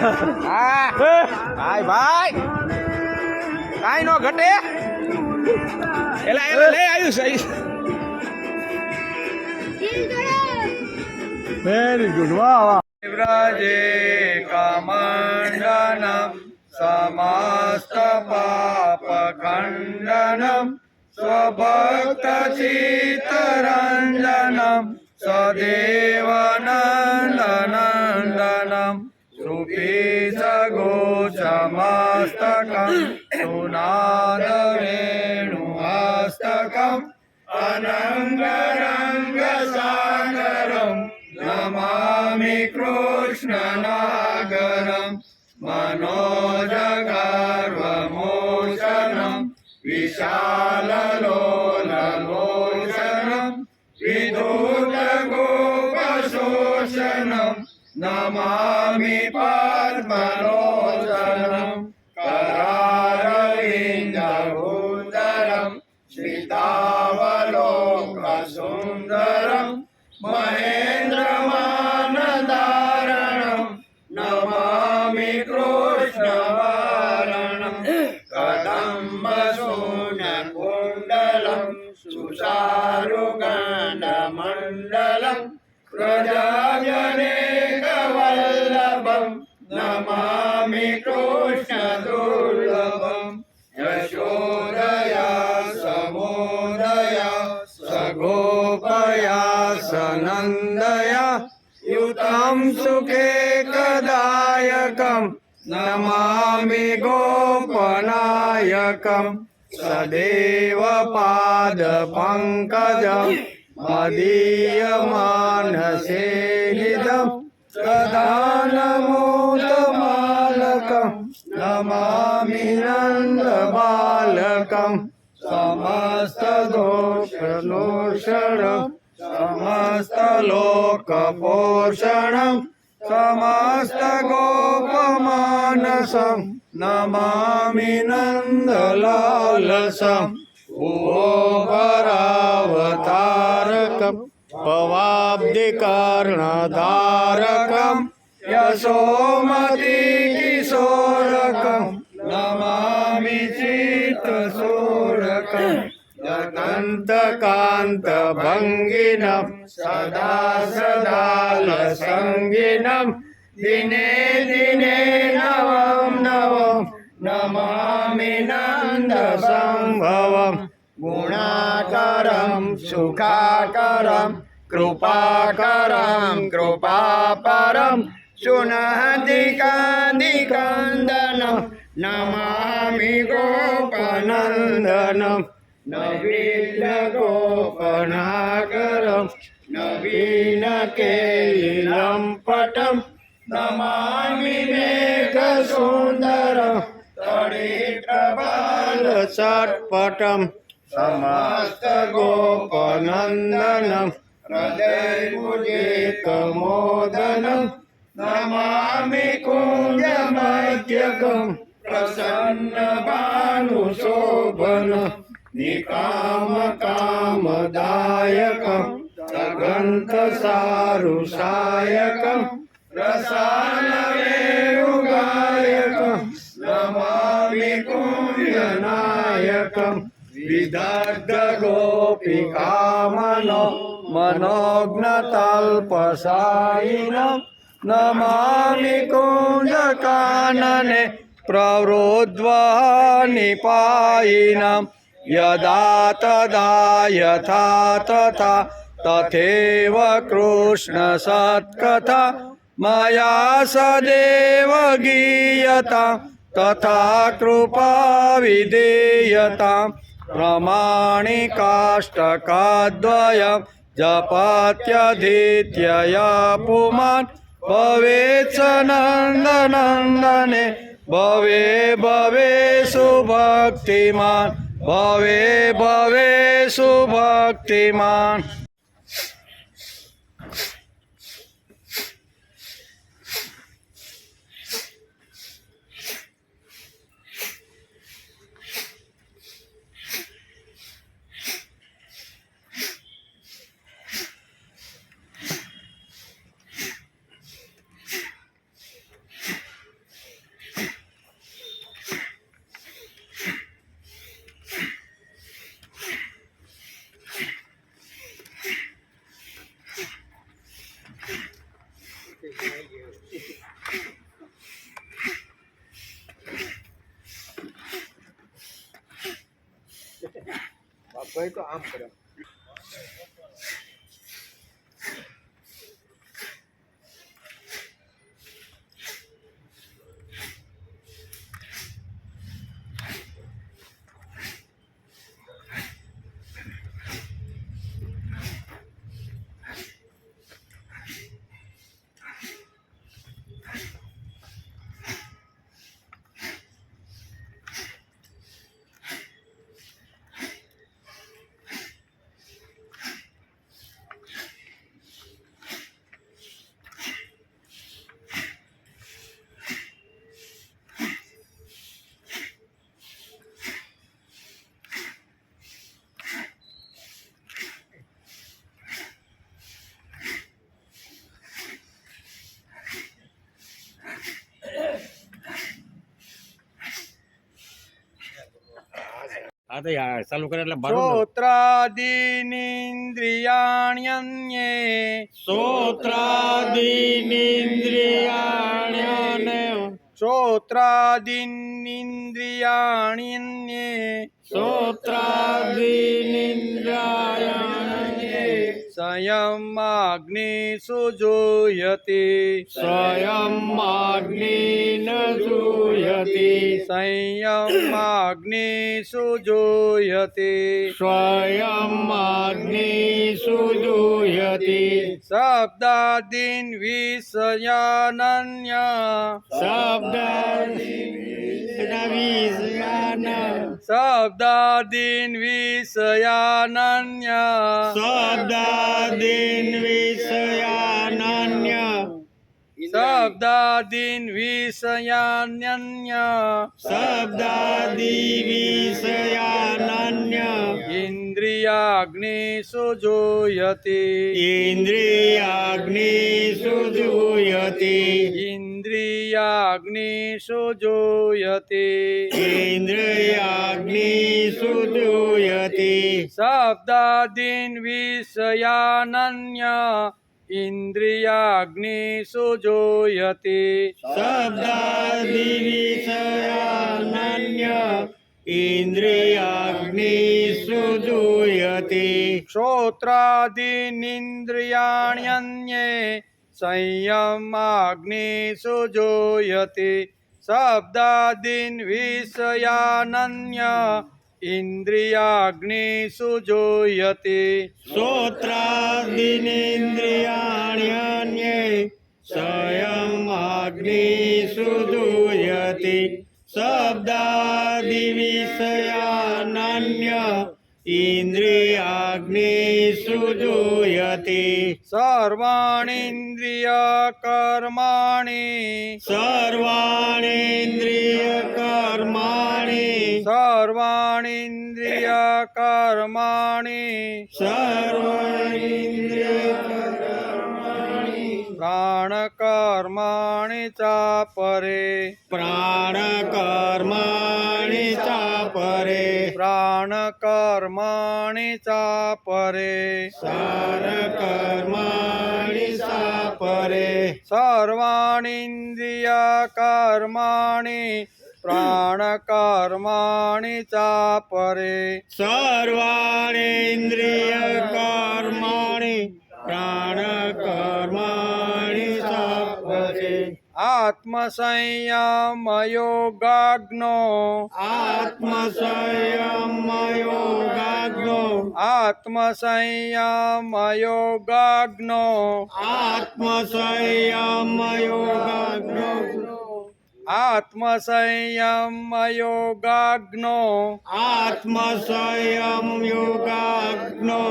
હા ભાઈ ભાઈ કાઈ નો ઘટે એલા એલા લઈ આવ્યું સહી વેરી ગુડ વાહ વાહ વ્રજે કામંડનમ સમસ્ત પાપ ખંડનમ સ્વભક્ત ચિત્તરંજનમ સદેવનંદનંદનમ સુપીસગોચમસ્તકમ સુનાદવેણુહસ્તકમ અનંગરંગસાગરમ નમામિ કૃષ્ણનાગરમ मनोजगार्वमोचनं विशाललोललोचनं विधूतगोपशोषनं नमामि पद्मलोचनं करारविन्दभूधरं श्रितावलोकसुन्दरं महेन्द्रमानदारणं नमामि कृष्णवारणं कदम्बशूनकुण्डलं सुचारुगण्डमण्डलं प्रजाजनेकवल्लभं नमामि कृष्णदुर्लभं यशोदया समोदया सगोपया सनन्दया युतं सुखेकदायकं नमामि गोपनायकं सदैव पादपङ्कजं मदीयमानसे निधं प्रधानमूतमालकं नमामि नन्दबालकं समस्तदोषनोषणं समस्तलोकपोषणं समस्तगोपमानसं नमामि नन्दलालसं भूभरावतारकं भवाब्धिकर्णधारकं यशोमतिकिशोरकं नमामि चित्तशूरकम् अनन्तकान्तभङ्गिनं सदा सदालसङ्गिनं दिने दिने नवं नवं नमामि नन्दसम्भवं गुणाकरं सुखाकरं कृपाकरं कृपापरं सुनहदिकादिकन्दनं नमामि गोपनन्दनं नवीनगोपनागरं नवीनकेलिलं पटं नमामि मेघसुन्दरं तडिप्रबालचट्पटं समस्तगोपनन्दनं हृदयभुजेकमोदनं नमामि कुञ्जमध्यकं प्रसन्नभानुशोभनं निकामकामदायकं सगन्धसारुसायकं रसालवेणुगायकं नमामि कुञ्जनायकं विदग्धगोपिकामनो मनोज्ञतल्पसायिनं नमामि कुञ्जकानने प्रवृद्ध्वनिपायिनं यदा तदा यथा तथा तथैव कृष्णसत्कथा मया सदैव गीयतां तथा कृपा विधेयतां प्रमाणिकाष्टकाद्वयं जपत्यधीत्यया पुमान् भवेत् स नन्दनन्दने भवे भवे सुभक्तिमान् भवे भवे सुभक्तिमान्। ભાઈ તો આમ કરે. હા તો ચાલુ કરે એટલે શ્રોત્રાદીનિન્દ્રિયાણ્યન્યે શ્રોત્રાદીનિન્દ્રિયાણ્યને શ્રોત્રાદીનિન્દ્રિયાણ્યન્યે શ્રોત્રાદીનિન્દ્રિયાણ્યને સંયમાગ્નિષુ જૂયતે સ્વયં જૂયતિ સંયમાગ્નિષુ જૂયતે સ્વયં જૂયતિ શબ્દાદીન વિષયાનન્ય શબ્દાદીન વિષયાનન્ય શબ્દાદીન વિષયાનન્ય શબ્દાદીન વિષયાનન્ય શબ્દાદી વિષયાનન્ય ઇન્દ્રિયાગ્નિષુ જૂયતે ઇન્દ્રિયાગ્નિષુ જૂયતિ ઇન્દ્રિયાગ્નિષુ જૂયતે ઇન્દ્રિયાગ્નિષુ જૂયતિ શબ્દાદીન વિષયાનન્ય ઇન્દ્રિયાગ્નિષુ જૂયતે શબ્દાદી વિષયાનન્ય ઇન્દ્રિયાગ્નિષુ જૂયતિ શ્રોત્રાદીનિન્દ્રિયાણ્યન્યે સંયમાગ્નિષુ જૂયતે શબ્દાદીન વિષયાનન્ય ઇન્દ્રિયાગ્નિષુ જૂયતે શ્રોત્રાદીનિન્દ્રિયાણ્યન્યે સંયમાગ્નિષુ જૂયતિ શબ્દાદિ વિષયાનન્ય ઇન્દ્રિયાગ્નિષુ જૂયતિ સર્વાણીન્દ્રિયકર્માણિ સર્વાણીન્દ્રિયકર્માણિ સર્વાણીન્દ્રિયકર્માણિ સર્વાણીન્દ્રિયકર્માણિ પ્રાણકર્માણિ ચાપરે પ્રાણકર્માણિ ચાપરે પ્રાણકર્માણિ ચાપરે સારકર્માણિ ચાપરે સર્વાણીન્દ્રિયકર્માણિ પ્રાણકર્માણિ ચાપરે સર્વાણીન્દ્રિયકર્માણિ પ્રાણકર્માણિ ચાપરે આત્મસંયમયોગાગ્નો આત્મસંયમયોગાગ્નો આત્મસંયમયોગાગ્નો આત્મસંયમયોગાગ્નો આત્મસંયમયોગાગ્નો આત્મસંયમયોગાગ્નો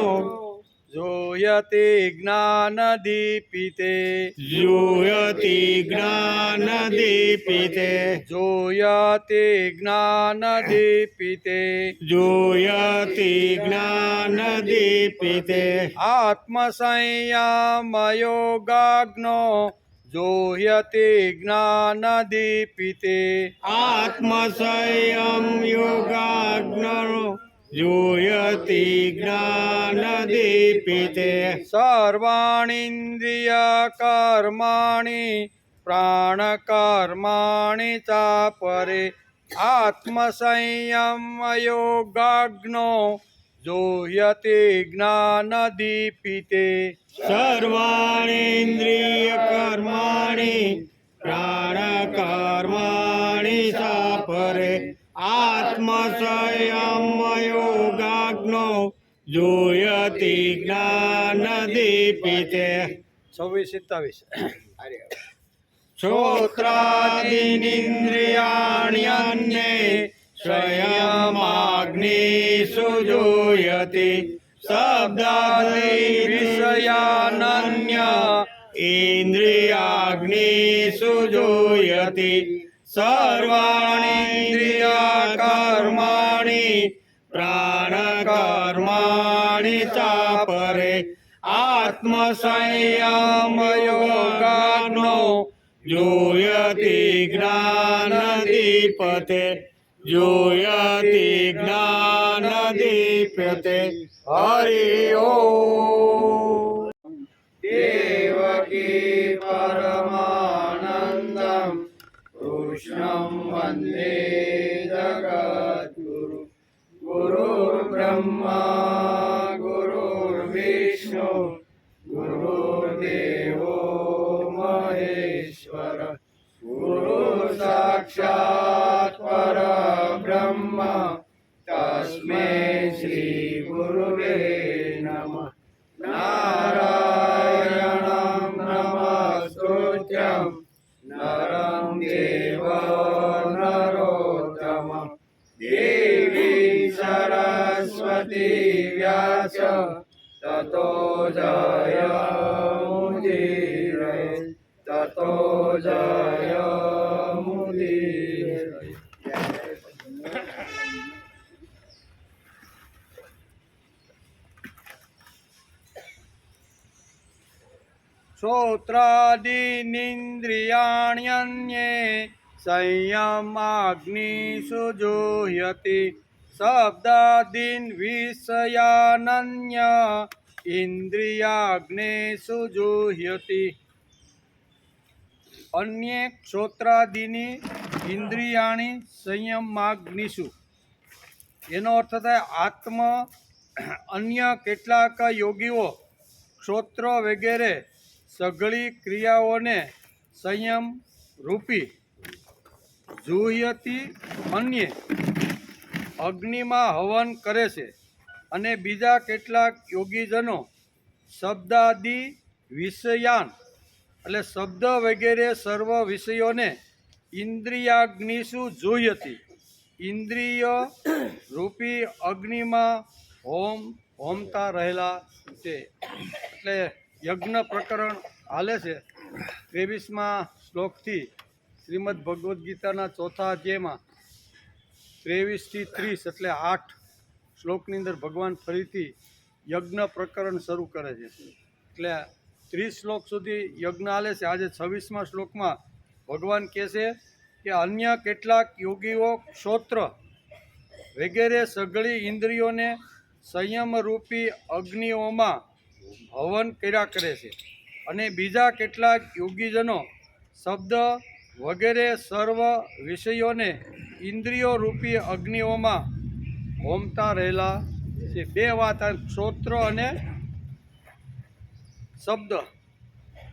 જોયતે જ્ઞાનદીપિતે જૂયતિ જ્ઞાનદીપિતે જોયતે જ્ઞાનદીપિતે જૂયતિ જ્ઞાનદીપિતે આત્મસંયમયોગાગ્નો જોયતે જ્ઞાનદીપિતે આત્મસંયમયોગાગ્નો જૂયતિ જ્ઞાનદીપિતે સર્વાણીન્દ્રિયકર્માણિ પ્રાણકર્માણિ ચાપરે આત્મસંયમયોગાગ્નો જોહ્યતે જ્ઞાનદીપિતે સર્વાણેન્દ્રિયકર્માણિ પ્રાણકર્માણિ સાપરે આત્મસંયમયોગાગ્નો જોયતિ જ્ઞાનદીપિતે 26-27 શ્રોત્રાદીનિન્દ્રિયાણ્યન્યે સ્વયમાગ્નિષુ જોયતિ શબ્દાદિ વિષયાનન્ય ઇન્દ્રિયાગ્નિષુ જોયતિ સર્વાણેન્દ્રિયકર્માણિ પ્રાણકર્માણિ ચાપરે આત્મસંયમયોગાગ્નો જોયતિ જ્ઞાનદીપતે જોયતિ જ્ઞાનદીપતે હરિ ઓમ દેવકી પરમાનંદમ કૃષ્ણં વંદે જગદ્ગુરુ ગુરુર્બ્રહ્મા ગુરુર્વિષ્ણુ ગુરુર્દેવો મહેશ્વર ગુરુ સાક્ષાત પરબ્રહ્મ તસ્મૈ શ્રી ગુરુવે નમઃ નારાયણં નમસ્કૃત્યં નરં દેવ નરોત્તમં દેવી સરસ્વતી વ્યાસ તતો જયમુદીરયે તતો જયમુદીરયે શ્રોત્રાદીનિન્દ્રિયાણ્યન્યે સંયમાગ્નિષુ જોહ્યતિ શબ્દાદીન વિષયાનન્ય ઇન્દ્રિયાગ્નેષુ જોહ્યતિ અન્ય ક્ષોત્રાદિની ઇન્દ્રિયાણી સંયમાગ્નિષુ એનો અર્થ થાય આત્મ અન્ય કેટલાક યોગીઓ ક્ષોત્ર વગેરે સઘળી ક્રિયાઓને સંયમ રૂપી જુહ્યતિ અન્ય અગ્નિમાં હવન કરે છે અને બીજા કેટલાક યોગીજનો શબ્દાદિ વિષયાન એટલે શબ્દ વગેરે સર્વ વિષયોને ઇન્દ્રિયાગ્નિષુ જોહ્યતિ ઇન્દ્રિય રૂપી અગ્નિમાં હોમતા રહેલા છે. એટલે યજ્ઞ પ્રકરણ હાલે છે 23મા શ્લોકથી શ્રીમદ ભગવદ્ ગીતાના 4થા અધ્યાયમાં 23 થી 30 એટલે 8 શ્લોકની અંદર ભગવાન ફરીથી યજ્ઞ પ્રકરણ શરૂ કરે છે. એટલે 30 શ્લોક સુધી યજ્ઞ હાલે છે. આજે 26મા શ્લોકમાં ભગવાન કહે છે કે અન્ય કેટલાક યોગીઓ ક્ષોત્ર વગેરે સઘળી ઇન્દ્રિયોને સંયમરૂપી અગ્નિઓમાં હવન કર્યા કરે છે અને બીજા કેટલાક યોગીજનો શબ્દ વગેરે સર્વ વિષયોને ઇન્દ્રિયો રૂપી અગ્નિઓમાં હોમતા રહેલા છે. બે વાત ક્ષોત્ર અને શબ્દ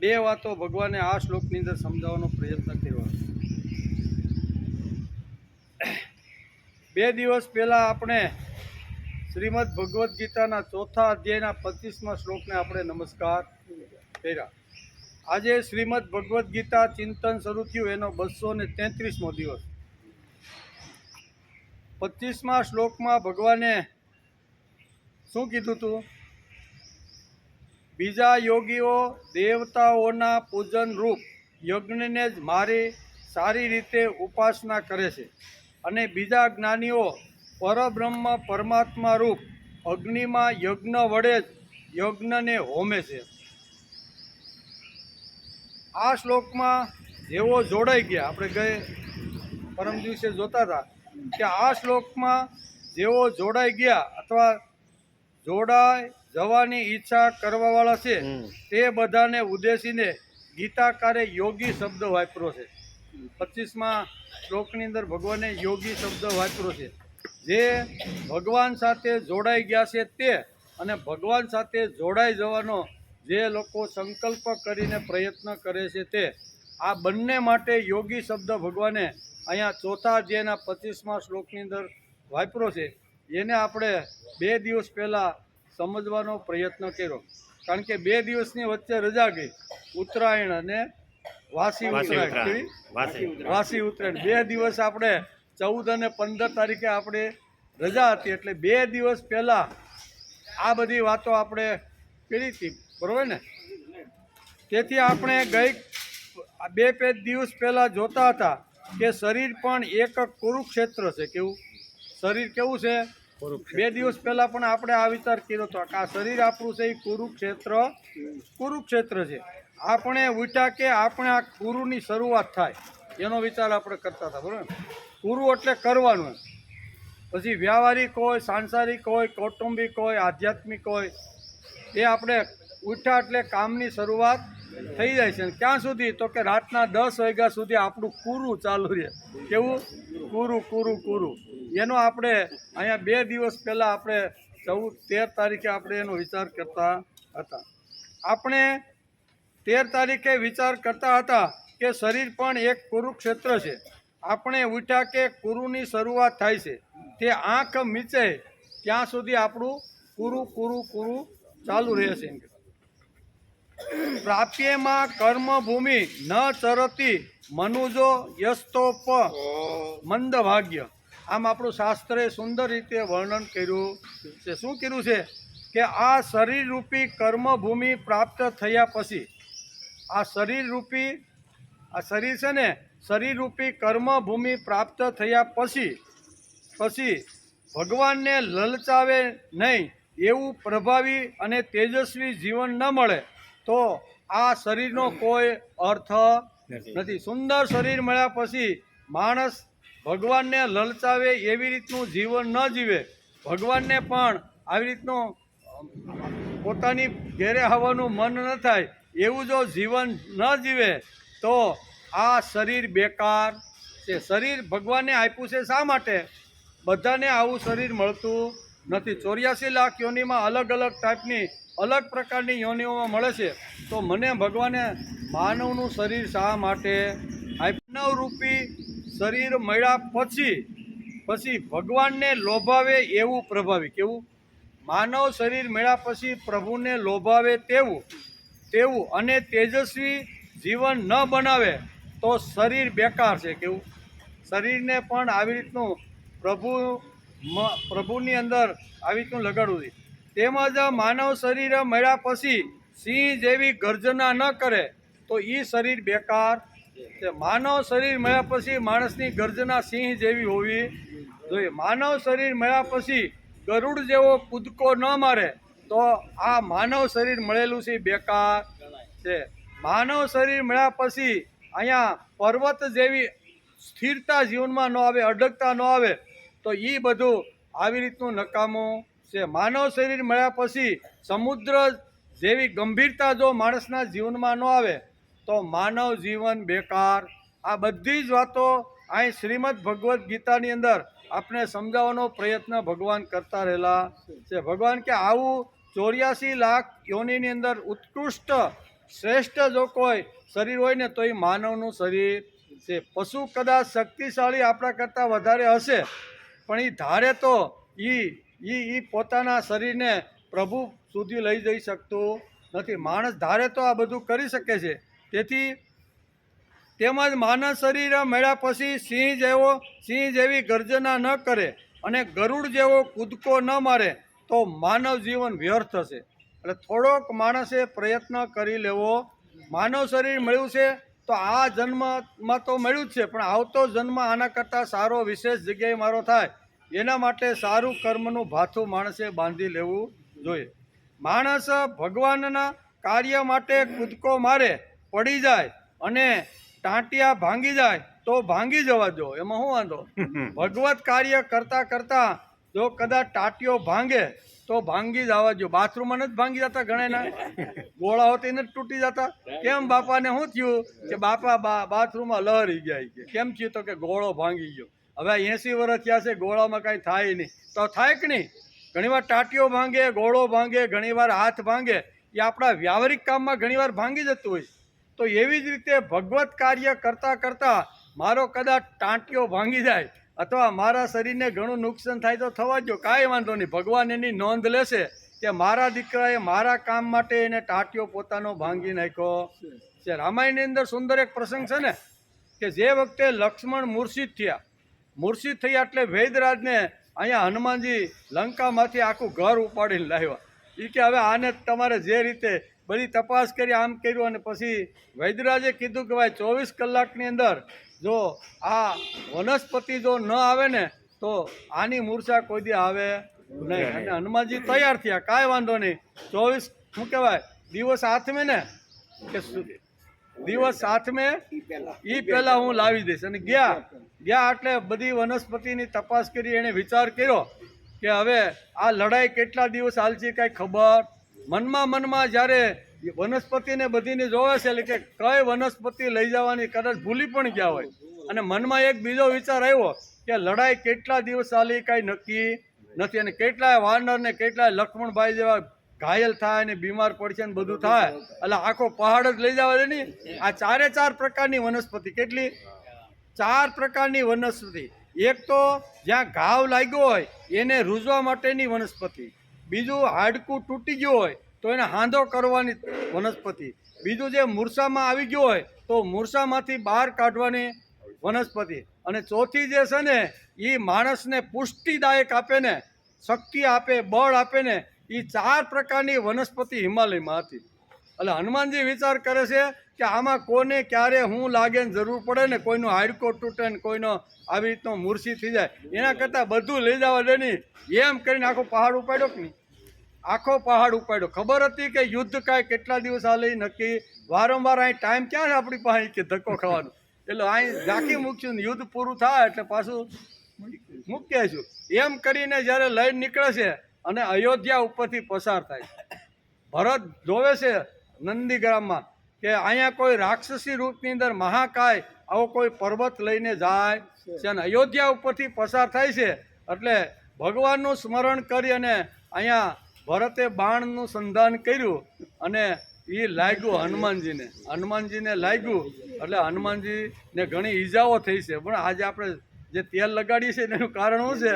બે વાતો ભગવાને આ શ્લોકની અંદર સમજાવવાનો પ્રયત્ન કર્યો. 2 દિવસ પહેલાં આપણે શ્રીમદ ભગવદ્ ગીતાના 4થા અધ્યાયના 25મા શ્લોકને આપણે નમસ્કાર કર્યા. આજે શ્રીમદ ભગવદ્ ગીતા ચિંતન શરૂ થયું એનો 233મો દિવસ. 25મા શ્લોકમાં ભગવાને શું કીધું હતું? બીજા યોગીઓ દેવતાઓના પૂજન રૂપ યજ્ઞને જ મારી સારી રીતે ઉપાસના કરે છે અને બીજા જ્ઞાનીઓ પરબ્રહ્મ પરમાત્મા રૂપ અગ્નિમાં યજ્ઞ વડે જ યજ્ઞને હોમે છે. આ શ્લોકમાં જેવો જોડાઈ ગયા, આપણે ગયે પરમ દિવસે જોતા હતા કે આ શ્લોકમાં જેવો જોડાઈ ગયા અથવા જોડાઈ જવાની ઈચ્છા કરવાવાળા છે તે બધાને ઉદ્દેશીને ગીતાકારે યોગી શબ્દ વાપર્યો છે. 25મા શ્લોકની અંદર ભગવાને યોગી શબ્દ વાપર્યો છે. જે ભગવાન સાથે જોડાઈ ગયા છે તે અને ભગવાન સાથે જોડાઈ જવાનો જે લોકો સંકલ્પ કરીને પ્રયત્ન કરે છે તે આ બંને માટે યોગી શબ્દ ભગવાને અહીંયા ચોથા અધ્યાયના 25મા શ્લોકની અંદર વાપરો છે. એને આપણે 2 દિવસ પહેલાં સમજવાનો પ્રયત્ન કર્યો, કારણ કે 2 દિવસની વચ્ચે રજા ગઈ, ઉત્તરાયણ અને વાસી ઉત્તરાયણ. વાસી ઉત્તરાયણ 2 દિવસ આપણે 14 અને 15 તારીખે આપણે રજા હતી, એટલે 2 દિવસ પહેલાં આ બધી વાતો આપણે કરી હતી, બરાબર ને? તેથી આપણે ગઈ 2 દિવસ પહેલાં જોતા હતા કે શરીર પણ એક કુરુક્ષેત્ર છે. કેવું શરીર કેવું છે? 2 દિવસ પહેલાં પણ આપણે આ વિચાર કર્યો હતો કે આ શરીર આપણું છે એ કુરુક્ષેત્ર છે. આપણે ઉઠ્યા કે આપણે આ કુરુની શરૂઆત થાય એનો વિચાર આપણે કરતા હતા, બરાબર? કુરુ એટલે કરવાનું. પછી વ્યવહારિક હોય, સાંસારિક હોય, કૌટુંબિક હોય, આધ્યાત્મિક હોય, એ આપણે ઉઠ્યા એટલે કામની શરૂઆત થઈ જાય છે. ક્યાં સુધી? તો કે રાતના 10 વાગ્યા સુધી આપણું કુરુ ચાલુ રહે. કેવું? કુરુ. એનો આપણે અહીંયા 2 દિવસ પહેલાં આપણે 13 તારીખે આપણે એનો વિચાર કરતા હતા. આપણે 13 તારીખે વિચાર કરતા હતા કે શરીર પણ એક કુરુક્ષેત્ર છે. આપણે ઉઠ્યા કે કુરુની શરૂઆત થાય છે, તે આંખ મીચે ત્યાં સુધી આપણું કુરુ ચાલુ રહેશે. પ્રાપ્યમાં કર્મભૂમિ ન ચરતી મનુજો યસ્તોપ મંદ ભાગ્ય. આમ આપણું શાસ્ત્રે સુંદર રીતે વર્ણન કર્યું છે. શું કર્યું છે? કે આ શરીરરૂપી કર્મભૂમિ પ્રાપ્ત થયા પછી, આ શરીર છે ને, શરીરરૂપી કર્મભૂમિ પ્રાપ્ત થયા પછી ભગવાનને લલચાવે નહીં એવું પ્રભાવી અને તેજસ્વી જીવન ન મળે તો આ શરીરનો કોઈ અર્થ નથી. સુંદર શરીર મળ્યા પછી માણસ ભગવાનને લલચાવે એવી રીતનું જીવન ન જીવે, ભગવાનને પણ આવી રીતનું પોતાની ઘેરે આવવાનું મન ન થાય એવું જો જીવન ન જીવે તો આ શરીર બેકાર છે. શરીર ભગવાને આપ્યું છે શા માટે? બધાને આવું શરીર મળતું નથી. 84 લાખ યોનિમાં અલગ અલગ ટાઈપની અલગ પ્રકારની યોનિઓમાં મળે છે. તો મને ભગવાને માનવનું શરીર શા માટે માનવરૂપી શરીર મળ્યા પછી ભગવાનને લોભાવે એવું પ્રભાવી. કેવું? માનવ શરીર મળ્યા પછી પ્રભુને લોભાવે તેવું અને તેજસ્વી જીવન ન બનાવે તો શરીર બેકાર છે. કેવું? શરીરને પણ આવી રીતનું પ્રભુની અંદર આવી રીતનું લગાડવું જોઈએ. તેમજ માનવ શરીર મળ્યા પછી સિંહ જેવી ગર્જના ન કરે તો એ શરીર બેકાર છે. માનવ શરીર મળ્યા પછી માણસની ગર્જના સિંહ જેવી હોવી જોઈએ. માનવ શરીર મળ્યા પછી ગરુડ જેવો કૂદકો ન મારે તો આ માનવ શરીર મળેલું છે બેકાર છે. માનવ શરીર મળ્યા પછી અહીંયા પર્વત જેવી સ્થિરતા જીવનમાં ન આવે, અડગતા ન આવે તો એ બધું આવી રીતનું નકામું છે. માનવ શરીર મળ્યા પછી સમુદ્ર જેવી ગંભીરતા જો માણસના જીવનમાં ન આવે તો માનવ જીવન બેકાર. આ બધી જ વાતો અહીં શ્રીમદ ભગવદ્ ગીતાની અંદર આપણે સમજાવવાનો પ્રયત્ન ભગવાન કરતા રહેલા છે. ભગવાન કે આવું 84 લાખ યોનિની અંદર ઉત્કૃષ્ટ શ્રેષ્ઠ જો કોઈ શરીર હોય ને તો એ માનવનું શરીર છે. પશુ કદાચ શક્તિશાળી આપણા કરતાં વધારે હશે પણ એ ધારે તો એ પોતાના શરીરને પ્રભુ સુધી લઈ જઈ શકતું નથી. માણસ ધારે તો આ બધું કરી શકે છે. તેથી તેમજ માનવ શરીર મળ્યા પછી સિંહ જેવી ગર્જના ન કરે અને ગરુડ જેવો કૂદકો ન મારે તો માનવ જીવન વ્યર્થ હશે. એટલે થોડોક માણસે પ્રયત્ન કરી લેવો. માનવ શરીર મળ્યું છે તો આ જન્મમાં તો મળ્યું જ છે, પણ આવતો જન્મ આના કરતાં સારો વિશેષ જગ્યાએ મારો થાય એના માટે સારું કર્મનું ભાથું માણસે બાંધી લેવું જોઈએ. માણસ ભગવાનના કાર્ય માટે કૂદકો મારે, પડી જાય અને ટાંટિયા ભાંગી જાય તો ભાંગી જવા દો, એમાં શું વાંધો? ભગવત કાર્ય કરતા જો કદાચ ટાંટિયો ભાંગે તો ભાંગી જવા દો. બાથરૂમમાં નથી ભાંગી જતા ઘણા ગોળા હોતી નથી તૂટી જતા. કેમ બાપાને શું થયું કે બાપા બાથરૂમમાં લહરી ગયા? કેમ થયું? તો કે ગોળો ભાંગી ગયો. હવે 80 વર્ષ થયા છે, ગોળામાં કાંઈ થાય નહીં, તો થાય કે નહીં? ઘણીવાર ટાટીઓ ભાંગે, ગોળો ભાંગે, ઘણીવાર હાથ ભાંગે, એ આપણા વ્યાવહારિક કામમાં ઘણીવાર ભાંગી જતું હોય. તો એવી જ રીતે ભગવત કાર્ય કરતાં કરતાં મારો કદાચ ટાંટિયો ભાંગી જાય અથવા મારા શરીરને ઘણું નુકસાન થાય તો થવા દો, કાંઈ વાંધો નહીં. ભગવાન એની નોંધ લેશે કે મારા દીકરાએ મારા કામ માટે એને ટાંટિયો પોતાનો ભાંગી નાખ્યો છે. રામાયણની અંદર સુંદર એક પ્રસંગ છે ને, કે જે વખતે લક્ષ્મણ મૂર્છિત થયા એટલે વૈદરાજને અહીંયા હનુમાનજી લંકામાંથી આખું ઘર ઉપાડીને લાવ્યા. એ કે હવે આને તમારે જે રીતે બધી તપાસ કરી આમ કર્યું, અને પછી વૈદરાજે કીધું કે ભાઈ 24 કલાકની અંદર જો આ વનસ્પતિ જો ન આવે ને તો આની મૂર્છા કોઈ દી આવે નહીં. અને હનુમાનજી તૈયાર થયા, કાંઈ વાંધો નહીં, 24 શું કહેવાય દિવસ હાથમે ને, કે દિવસ હાથમે એ પહેલાં હું લાવી દઈશ. અને ગયા એટલે બધી વનસ્પતિની તપાસ કરી, એણે વિચાર કર્યો કે હવે આ લડાઈ કેટલા દિવસ હાલશે કાંઈ ખબર. મનમાં જ્યારે વનસ્પતિને બધીને જોવે છે, એટલે કે કઈ વનસ્પતિ લઈ જવાની કદાચ ભૂલી પણ ગયા હોય, અને મનમાં એક બીજો વિચાર આવ્યો કે લડાઈ કેટલા દિવસ ચાલી કાંઈ નક્કી નથી, અને કેટલાય વાનર ને કેટલાય લક્ષ્મણભાઈ જેવા ઘાયલ થાય ને બીમાર પડશે ને બધું થાય, એટલે આખો પહાડ જ લઈ જવા દે નહીં. આ 4 પ્રકારની વનસ્પતિ, કેટલી? 4 પ્રકારની વનસ્પતિ. એક તો જ્યાં ઘાવ લાગ્યો હોય એને રૂઝવા માટેની વનસ્પતિ, બીજું હાડકું તૂટી ગયું હોય તો એને હાંધો કરવાની વનસ્પતિ, બીજું જે મૂર્છામાં આવી ગયું હોય તો મૂર્છામાંથી બહાર કાઢવાની વનસ્પતિ, અને ચોથી જે છે ને એ માણસને પુષ્ટિદાયક આપે ને, શક્તિ આપે, બળ આપે ને, એ 4 પ્રકારની વનસ્પતિ હિમાલયમાં હતી. એટલે હનુમાનજી વિચાર કરે છે કે આમાં કોને ક્યારે હું લાગે ને જરૂર પડે ને, કોઈનું હાડકો તૂટે ને કોઈનો આવી રીતનો મૂર્છિત થઈ જાય, એના કરતાં બધું લઈ જવા દે નહીં. એમ કરીને આખો પહાડ ઉપાડ્યો કે નહીં, આખો પહાડ ઉપાડ્યો. ખબર હતી કે યુદ્ધ કાંઈ કેટલા દિવસ હાલે નક્કી, વારંવાર અહીં ટાઈમ ક્યાં છે આપણી પાસે કે ધક્કો ખાવાનો, એટલે અહીં રાખી મૂકશું ને યુદ્ધ પૂરું થાય એટલે પાછું મૂકી આવીશું. એમ કરીને જ્યારે લઈને નીકળે છે અને અયોધ્યા ઉપરથી પસાર થાય, ભરત જોવે છે નંદીગ્રામમાં કે અહીંયા કોઈ રાક્ષસી રૂપની અંદર મહાકાય આવો કોઈ પર્વત લઈને જાય છે, અને અયોધ્યા ઉપરથી પસાર થાય છે. એટલે ભગવાનનું સ્મરણ કરી અને અહીંયા ભરતે બાણનું સંધાન કર્યું, અને એ લાગ્યું હનુમાનજીને લાગ્યું, એટલે હનુમાનજીને ઘણી ઈજાઓ થઈ છે. પણ આજે આપણે જે તેલ લગાડીએ છીએ એનું કારણ શું છે?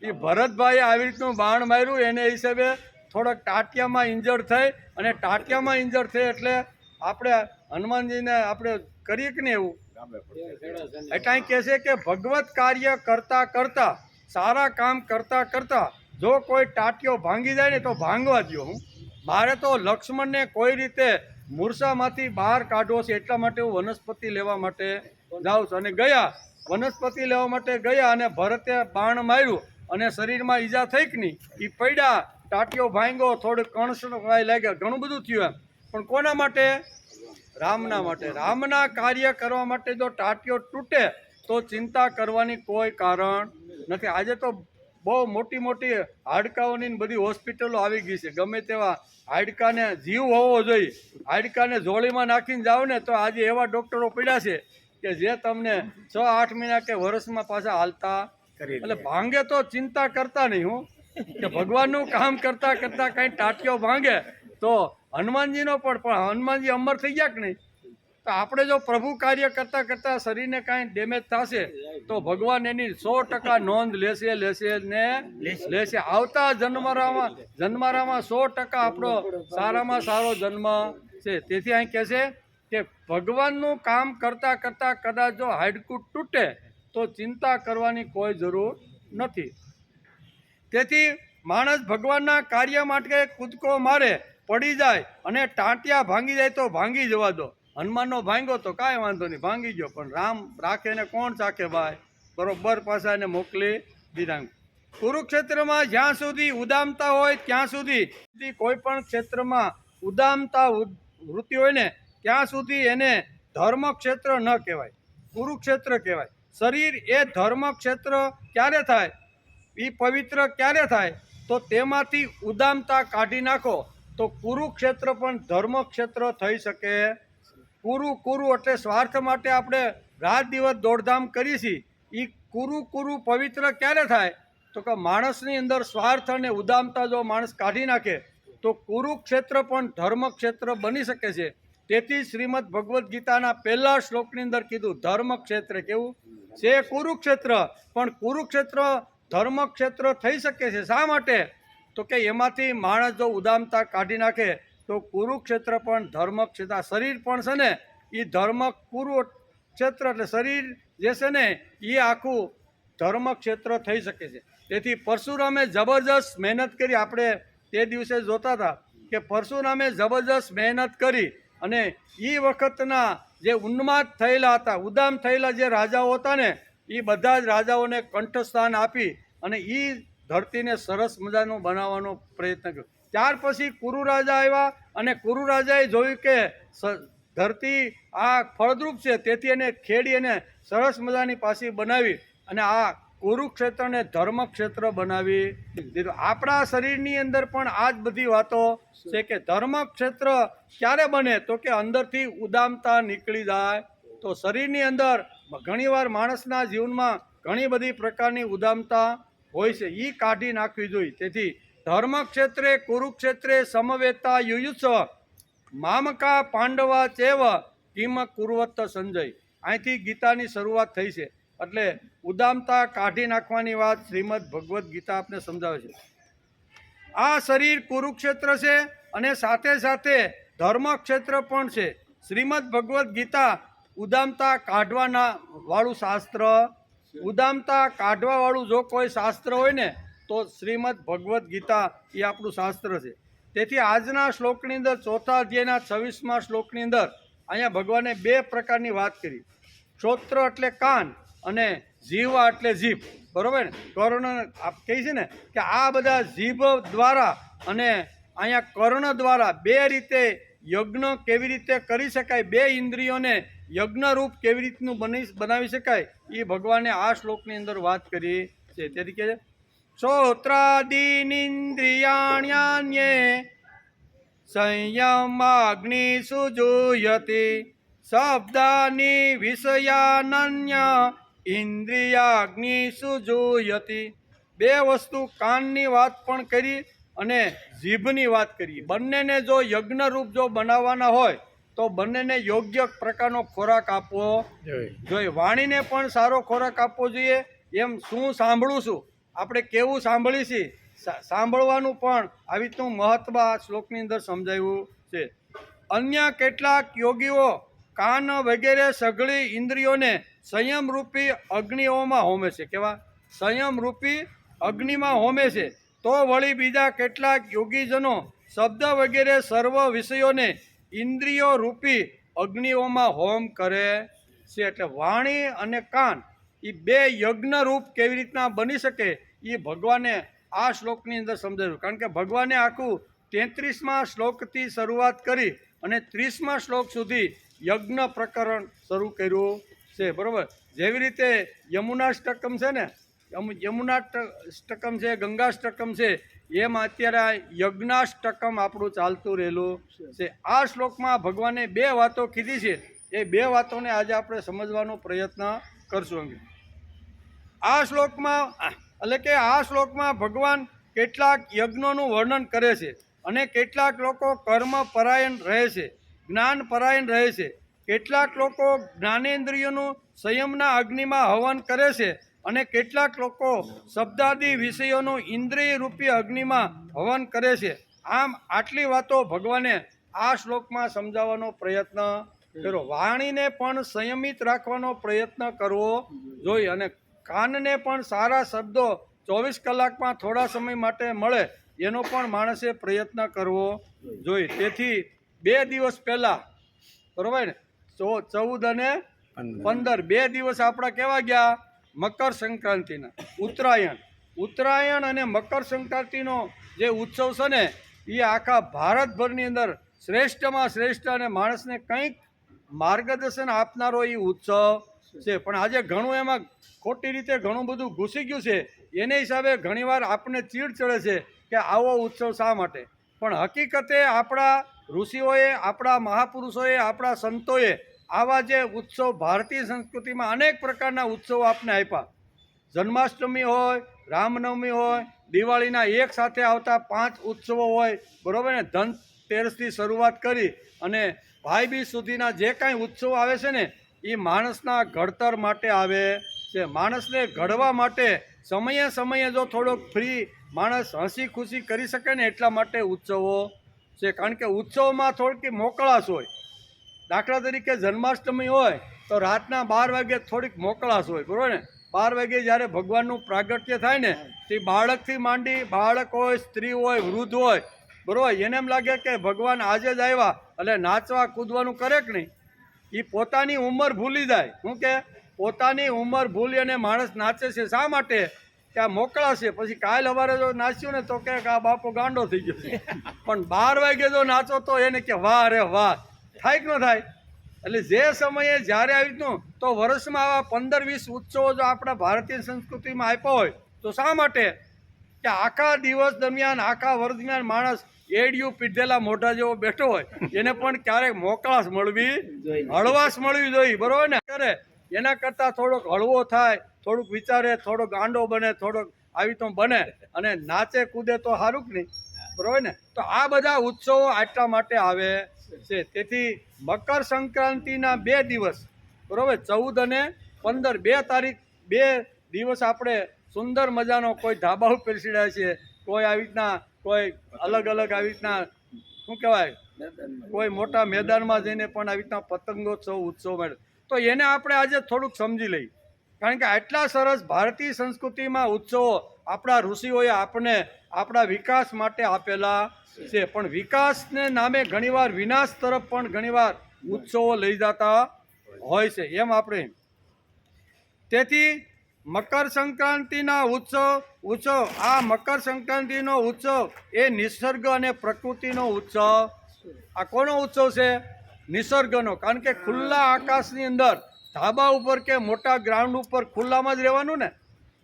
એ ભરતભાઈએ આવી રીતનું બાણ માર્યું, એને હિસાબે થોડાક ટાટિયામાં ઇન્જર્ડ થઈ, અને ટાટિયામાં ઇન્જર્ડ થઈ એટલે આપણે હનુમાનજીને આપણે કરીએ કે નહીં એવું. એટલે કહે છે કે ભગવત કાર્ય કરતાં કરતાં, સારા કામ કરતાં કરતાં જો કોઈ ટાટિયો ભાંગી જાય ને તો ભાંગવા દો. મારે તો લક્ષ્મણને કોઈ રીતે મૂર્છામાંથી બહાર કાઢવો છે, એટલા માટે હું વનસ્પતિ લેવા માટે જાઉં છું. અને ગયા વનસ્પતિ લેવા માટે ગયા, અને ભરતે બાણ માર્યું અને શરીરમાં ઈજા થઈ કે નહીં, એ પડ્યા, ટાટિયો ભાંગ્યો, થોડુંક કણસવાય લાગ્યા, ઘણું બધું થયું એમ. પણ કોના માટે? રામના માટે. રામના કાર્ય કરવા માટે જો ટાટિયો તૂટે તો ચિંતા કરવાની કોઈ કારણ નથી. આજે તો બહુ મોટી મોટી હાડકાઓની બધી હોસ્પિટલો આવી ગઈ છે. ગમે તેવા હાડકાને જીવ હોવો જોઈએ, હાડકાને જોડીમાં નાખીને જાઓ ને તો આજે એવા ડૉક્ટરો પડ્યા છે કે જે તમને 6-8 મહિના કે વર્ષમાં પાછા હાલતા. એટલે ભાંગે તો ચિંતા કરતા નહીં. હું કે ભગવાનનું કામ કરતાં કરતાં કાંઈ ટાટિયો ભાંગે તો હનુમાનજીનો પણ હનુમાનજી અમર થઈ ગયા કે નહીં. તો આપણે જો પ્રભુ કાર્ય કરતાં કરતાં શરીરને કાંઈ ડેમેજ થશે તો ભગવાન એની 100% નોંધ લેશે. આવતા જન્મારામાં 100% આપણો સારામાં સારો જન્મ છે. તેથી અહીં કહે છે કે ભગવાનનું કામ કરતાં કરતાં કદાચ જો હાડકું તૂટે તો ચિંતા કરવાની કોઈ જરૂર નથી. તેથી માણસ ભગવાનના કાર્ય માટે કૂદકો મારે, પડી જાય અને ટાંટિયા ભાંગી જાય તો ભાંગી જવા દો. હનુમાનનો ભાંગ્યો તો કાંઈ વાંધો નહીં, ભાંગી ગયો, પણ રામ રાખે ને કોણ ચાખે ભાઈ, બરોબર પાછા એને મોકલી દીધા. કુરુક્ષેત્રમાં જ્યાં સુધી ઉદામતા હોય ત્યાં સુધી, કોઈ પણ ક્ષેત્રમાં ઉદામતા વૃત્તિ હોય ને ત્યાં સુધી એને ધર્મક્ષેત્ર ન કહેવાય, કુરુક્ષેત્ર કહેવાય. શરીર એ ધર્મક્ષેત્ર ક્યારે થાય, એ પવિત્ર ક્યારે થાય તો તેમાંથી ઉદામતા કાઢી નાખો તો કુરુક્ષેત્ર પણ ધર્મક્ષેત્ર થઈ શકે. કુરુ એટલે સ્વાર્થ માટે આપણે રાત દિવસ દોડધામ કરીએ છીએ, એ કુરુ પવિત્ર ક્યારે થાય તો કે માણસની અંદર સ્વાર્થ અને ઉદામતા જો માણસ કાઢી નાખે તો કુરુક્ષેત્ર પણ ધર્મક્ષેત્ર બની શકે છે. તેથી શ્રીમદ ભગવદ્ ગીતાના પહેલા શ્લોકની અંદર કીધું ધર્મક્ષેત્ર કેવું છે કુરુક્ષેત્ર, પણ કુરુક્ષેત્ર ધર્મક્ષેત્ર થઈ શકે છે. શા માટે તો કે એમાંથી માણસ જો ઉદામતા કાઢી નાખે તો કુરુક્ષેત્ર પણ ધર્મક્ષેત્ર. શરીર પણ છે ને એ ધર્મ કુરુક્ષેત્ર એટલે શરીર જે છે ને એ આખું ધર્મક્ષેત્ર થઈ શકે છે. તેથી પરશુરામે જબરજસ્ત મહેનત કરી. આપણે તે દિવસે જોતા હતા કે પરશુરામે જબરજસ્ત મહેનત કરી અને એ વખતના જે ઉન્માદ થયેલા હતા, ઉદામ થયેલા જે રાજાઓ હતા ને એ બધા જ રાજાઓને કંઠસ્થાન આપી અને એ ધરતીને સરસ મજાનું બનાવવાનો પ્રયત્ન કર્યો. ત્યાર પછી કુરુ રાજા આવ્યા અને કુરુ રાજાએ જોયું કે ધરતી આ ફળદ્રુપ છે, તેથી એને ખેડી અને સરસ મજાની પાછી બનાવી અને આ કુરુક્ષેત્રને ધર્મક્ષેત્ર બનાવી દીધું. આપણા શરીરની અંદર પણ આ જ બધી વાતો છે કે ધર્મક્ષેત્ર ક્યારે બને તો કે અંદરથી ઉદામતા નીકળી જાય તો શરીરની અંદર ઘણીવાર માણસના જીવનમાં ઘણી બધી પ્રકારની ઉદામતા હોય છે, એ કાઢી નાખવી જોઈએ. તેથી ધર્મક્ષેત્રે કુરુક્ષેત્રે સમવેતા યુયુત્સવ મામકા પાંડવા ચેવ કિમ કુર્વત સંજય. અહીંથી ગીતાની શરૂઆત થઈ છે. એટલે ઉદામતા કાઢી નાખવાની વાત શ્રીમદ ભગવદ્ ગીતા આપને સમજાવે છે. આ શરીર કુરુક્ષેત્ર છે અને સાથે સાથે ધર્મક્ષેત્ર પણ છે. શ્રીમદ ભગવદ્ ગીતા ઉદામતા કાઢવાના વાળું શાસ્ત્ર, ઉદામતા કાઢવા વાળું જો કોઈ શાસ્ત્ર હોય ને તો શ્રીમદ ભગવદ્ ગીતા એ આપણું શાસ્ત્ર છે. તેથી આજના શ્લોકની અંદર ચોથા અધ્યાયના 26મા શ્લોકની અંદર અહીંયા ભગવાને બે પ્રકારની વાત કરી. શ્રોત્ર એટલે કાન અને જીવા એટલે જીભ. બરોબર ને? કર્ણ કહે છે ને કે આ બધા જીભ દ્વારા અને અહીંયા કર્ણ દ્વારા બે રીતે યજ્ઞ કેવી રીતે કરી શકાય, બે ઇન્દ્રિયોને યજ્ઞરૂપ કેવી રીતનું બનાવી શકાય એ ભગવાને આ શ્લોકની અંદર વાત કરી છે. તેથી કહે છે શ્રોત્રાદીનિન્દ્રિયાણ્યાન્યે સંયમાગ્નિ સુજુયતિ શબ્દાની વિષયાનન્ય ઇન્દ્રિયાગ્નિ સુજુયતિ. બે વસ્તુ કાનની વાત પણ કરી અને જીભની વાત કરી. બંનેને જો યજ્ઞરૂપ જો બનાવવાના હોય તો બંનેને યોગ્ય પ્રકારનો ખોરાક આપવો જોઈએ. વાણીને પણ સારો ખોરાક આપવો જોઈએ. એમ શું સાંભળું છું, આપણે કેવું સાંભળી છીએ, સાંભળવાનું પણ આવી રીતનું મહત્વ આ શ્લોકની અંદર સમજાવ્યું છે. અન્ય કેટલાક યોગીઓ કાન વગેરે સઘળી ઇન્દ્રિયોને સંયમરૂપી અગ્નિઓમાં હોમે છે. કેવા? સંયમરૂપી અગ્નિમાં હોમે છે. તો વળી બીજા કેટલાક યોગીજનો શબ્દ વગેરે સર્વ વિષયોને ઇન્દ્રિયો રૂપી અગ્નિઓમાં હોમ કરે છે. એટલે વાણી અને કાન એ બે યજ્ઞરૂપ કેવી રીતના બની શકે એ ભગવાને આ શ્લોકની અંદર સમજાવ્યું. કારણ કે ભગવાને આખું 33મા શ્લોકથી શરૂઆત કરી અને 30મા શ્લોક સુધી યજ્ઞ પ્રકરણ શરૂ કર્યું છે. બરાબર? જેવી રીતે યમુનાષ્ટકમ છે ને, યમુનાષ્ટકમ છે, ગંગાષ્ટકમ છે, એમ અત્યારે યજ્ઞાષ્ટકમ આપણું ચાલતું રહેલું છે. આ શ્લોકમાં ભગવાને બે વાતો કીધી છે. એ બે વાતોને આજે આપણે સમજવાનો પ્રયત્ન કરશું. આ શ્લોકમાં ભગવાન કેટલાક યજ્ઞોનું વર્ણન કરે છે અને કેટલાક લોકો કર્મ પરાયણ રહે છે, જ્ઞાન પરાયણ રહે છે. કેટલાક લોકો જ્ઞાનેન્દ્રિયોનું સંયમના અગ્નિમાં હવન કરે છે અને કેટલાક લોકો શબ્દાદિ વિષયોનું ઇન્દ્રિય રૂપી અગ્નિમાં હવન કરે છે. આમ આટલી વાતો ભગવાને આ શ્લોકમાં સમજાવવાનો પ્રયત્ન કર્યો. વાણીને પણ સંયમિત રાખવાનો પ્રયત્ન કરવો જોઈએ અને કાનને પણ સારા શબ્દો 24 કલાકમાં થોડા સમય માટે મળે એનો પણ માણસે પ્રયત્ન કરવો જોઈએ. તેથી 2 દિવસ પહેલાં, બરાબર ને, 14 અને 15 2 દિવસ આપણા કેવા ગયા? મકર સંક્રાંતિના. ઉત્તરાયણ અને મકર સંક્રાંતિનો જે ઉત્સવ છે ને એ આખા ભારતભરની અંદર શ્રેષ્ઠમાં શ્રેષ્ઠ અને માણસને કંઈક માર્ગદર્શન આપનારો એ ઉત્સવ છે. પણ આજે ઘણું એમાં ખોટી રીતે ઘણું બધું ઘૂસી ગયું છે. એને હિસાબે ઘણીવાર આપણને ચીડ ચડે છે કે આવો ઉત્સવ શા માટે. પણ હકીકતે આપણા ઋષિઓએ, આપણા મહાપુરુષોએ, આપણા સંતોએ આવા જે ઉત્સવ ભારતીય સંસ્કૃતિમાં અનેક પ્રકારના ઉત્સવો આપને આપ્યા. જન્માષ્ટમી હોય, રામનવમી હોય, દિવાળીના એક સાથે આવતા 5 ઉત્સવો હોય, બરાબર ને, ધનતેરસથી શરૂઆત કરી અને ભાઈબીજ સુધીના જે કાંઈ ઉત્સવો આવે છે ને એ માણસના ઘડતર માટે આવે છે. માણસને ઘડવા માટે સમયે સમયે જો થોડોક ફ્રી માણસ હસી ખુશી કરી શકે ને એટલા માટે ઉત્સવો છે. કારણ કે ઉત્સવમાં થોડીક મોકળાશ હોય. દાખલા તરીકે જન્માષ્ટમી હોય તો રાતના 12 વાગે થોડીક મોકળાશ હોય, બરાબર ને. 12 વાગે જ્યારે ભગવાનનું પ્રાગટ્ય થાય ને તે બાળકથી માંડી, બાળક હોય, સ્ત્રી હોય, વૃદ્ધ હોય, બરાબર, એને એમ લાગે કે ભગવાન આજે જ આવ્યા એટલે નાચવા કૂદવાનું કરે કે નહીં. એ પોતાની ઉંમર ભૂલી જાય. શું કે પોતાની ઉંમર ભૂલી અને માણસ નાચે છે. શા માટે? કે આ મોકળાશે. પછી કાલ સવારે જો નાચ્યું ને તો કે આ બાપો ગાંડો થઈ ગયો છે. પણ 12 વાગે જો નાચો તો એને કે વાહ રે વાહ, થાય કે ન થાય? એટલે જે સમયે જ્યારે આવી રીતનું તો વર્ષમાં આવા 15-20 ઉત્સવો જો આપણા ભારતીય સંસ્કૃતિમાં આપ્યા હોય તો શા માટે? કે આખા દિવસ દરમિયાન, આખા વર્ષ દરમિયાન માણસ એડિયું પીધેલા મોઢા જેવો બેઠો હોય, એને પણ ક્યારેક મોકળાશ મળવી, હળવાશ મળવી જોઈએ, બરોબર ને. કરે એના કરતાં થોડોક હળવો થાય, થોડુંક વિચારે, થોડોક ગાંડો બને, થોડોક આવી તો બને અને નાચે કૂદે તો સારું કે નહીં, બરોબર ને. તો આ બધા ઉત્સવો આટલા માટે આવે છે. તેથી મકર સંક્રાંતિના 2 દિવસ, બરોબર, 14 અને 15, 2 તારીખ, 2 દિવસ આપણે સુંદર મજાનો કોઈ ધાબા ઉપર બેસીડા છે, કોઈ આવી રીતના, કોઈ અલગ અલગ આવી રીતના, શું કહેવાય, કોઈ મોટા મેદાનમાં જઈને પણ આવી રીતના પતંગોત્સવ ઉત્સવ મળે. તો એને આપણે આજે થોડુંક સમજી લઈએ. કારણ કે આટલા સરસ ભારતીય સંસ્કૃતિમાં ઉત્સવો આપણા ઋષિઓએ આપણને આપણા વિકાસ માટે આપેલા છે. પણ વિકાસને નામે ઘણીવાર વિનાશ તરફ પણ ઘણીવાર ઉત્સવો લઈ જતા હોય છે. એમ આપણે તેથી મકર સંક્રાંતિના ઉત્સવ આ મકર સંક્રાંતિનો ઉત્સવ એ નિસર્ગ અને પ્રકૃતિનો ઉત્સવ. આ કોનો ઉત્સવ છે? નિસર્ગનો. કારણ કે ખુલ્લા આકાશની અંદર ધાબા ઉપર કે મોટા ગ્રાઉન્ડ ઉપર ખુલ્લામાં જ રહેવાનું ને.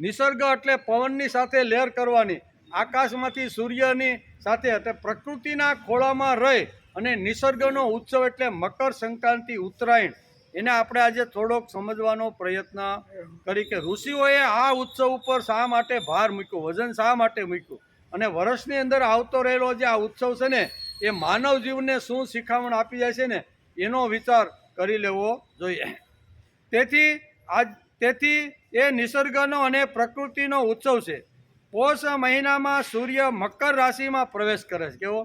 નિસર્ગ એટલે પવનની સાથે લહેર કરવાની, આકાશમાંથી સૂર્યની સાથે, એટલે પ્રકૃતિના ખોળામાં રહી અને નિસર્ગનો ઉત્સવ એટલે મકર સંક્રાંતિ, ઉત્તરાયણ. એને આપણે આજે થોડોક સમજવાનો પ્રયત્ન કરી કે ઋષિઓએ આ ઉત્સવ ઉપર શા માટે ભાર મૂક્યો, વજન શા માટે મૂક્યું, અને વર્ષની અંદર આવતો રહેલો જે આ ઉત્સવ છે ને એ માનવ જીવનને શું શિખામણ આપી જાય છે ને એનો વિચાર કરી લેવો જોઈએ. તેથી એ નિસર્ગનો અને પ્રકૃતિનો ઉત્સવ છે. પોષ મહિનામાં સૂર્ય મકર રાશિમાં પ્રવેશ કરે છે. કેવો?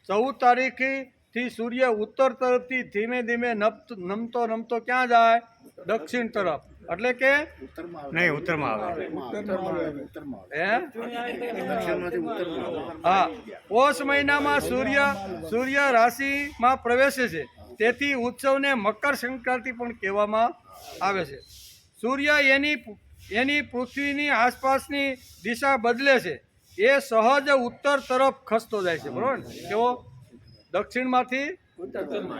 14 તારીખથી સૂર્ય ઉત્તર તરફથી ધીમે ધીમે નમતો ક્યાં જાય? દક્ષિણ તરફ. એટલે કે નહીં, ઉત્તરમાં આવે. હા, પોષ મહિનામાં સૂર્ય રાશિમાં પ્રવેશે છે. તેથી ઉત્સવને મકર સંક્રાંતિ પણ કહેવામાં આવે છે. સૂર્ય એની પૃથ્વીની આસપાસની દિશા બદલે છે. એ સહજ ઉત્તર તરફ ખસતો જાય છે, બરોબર ને. કેવો? દક્ષિણમાંથી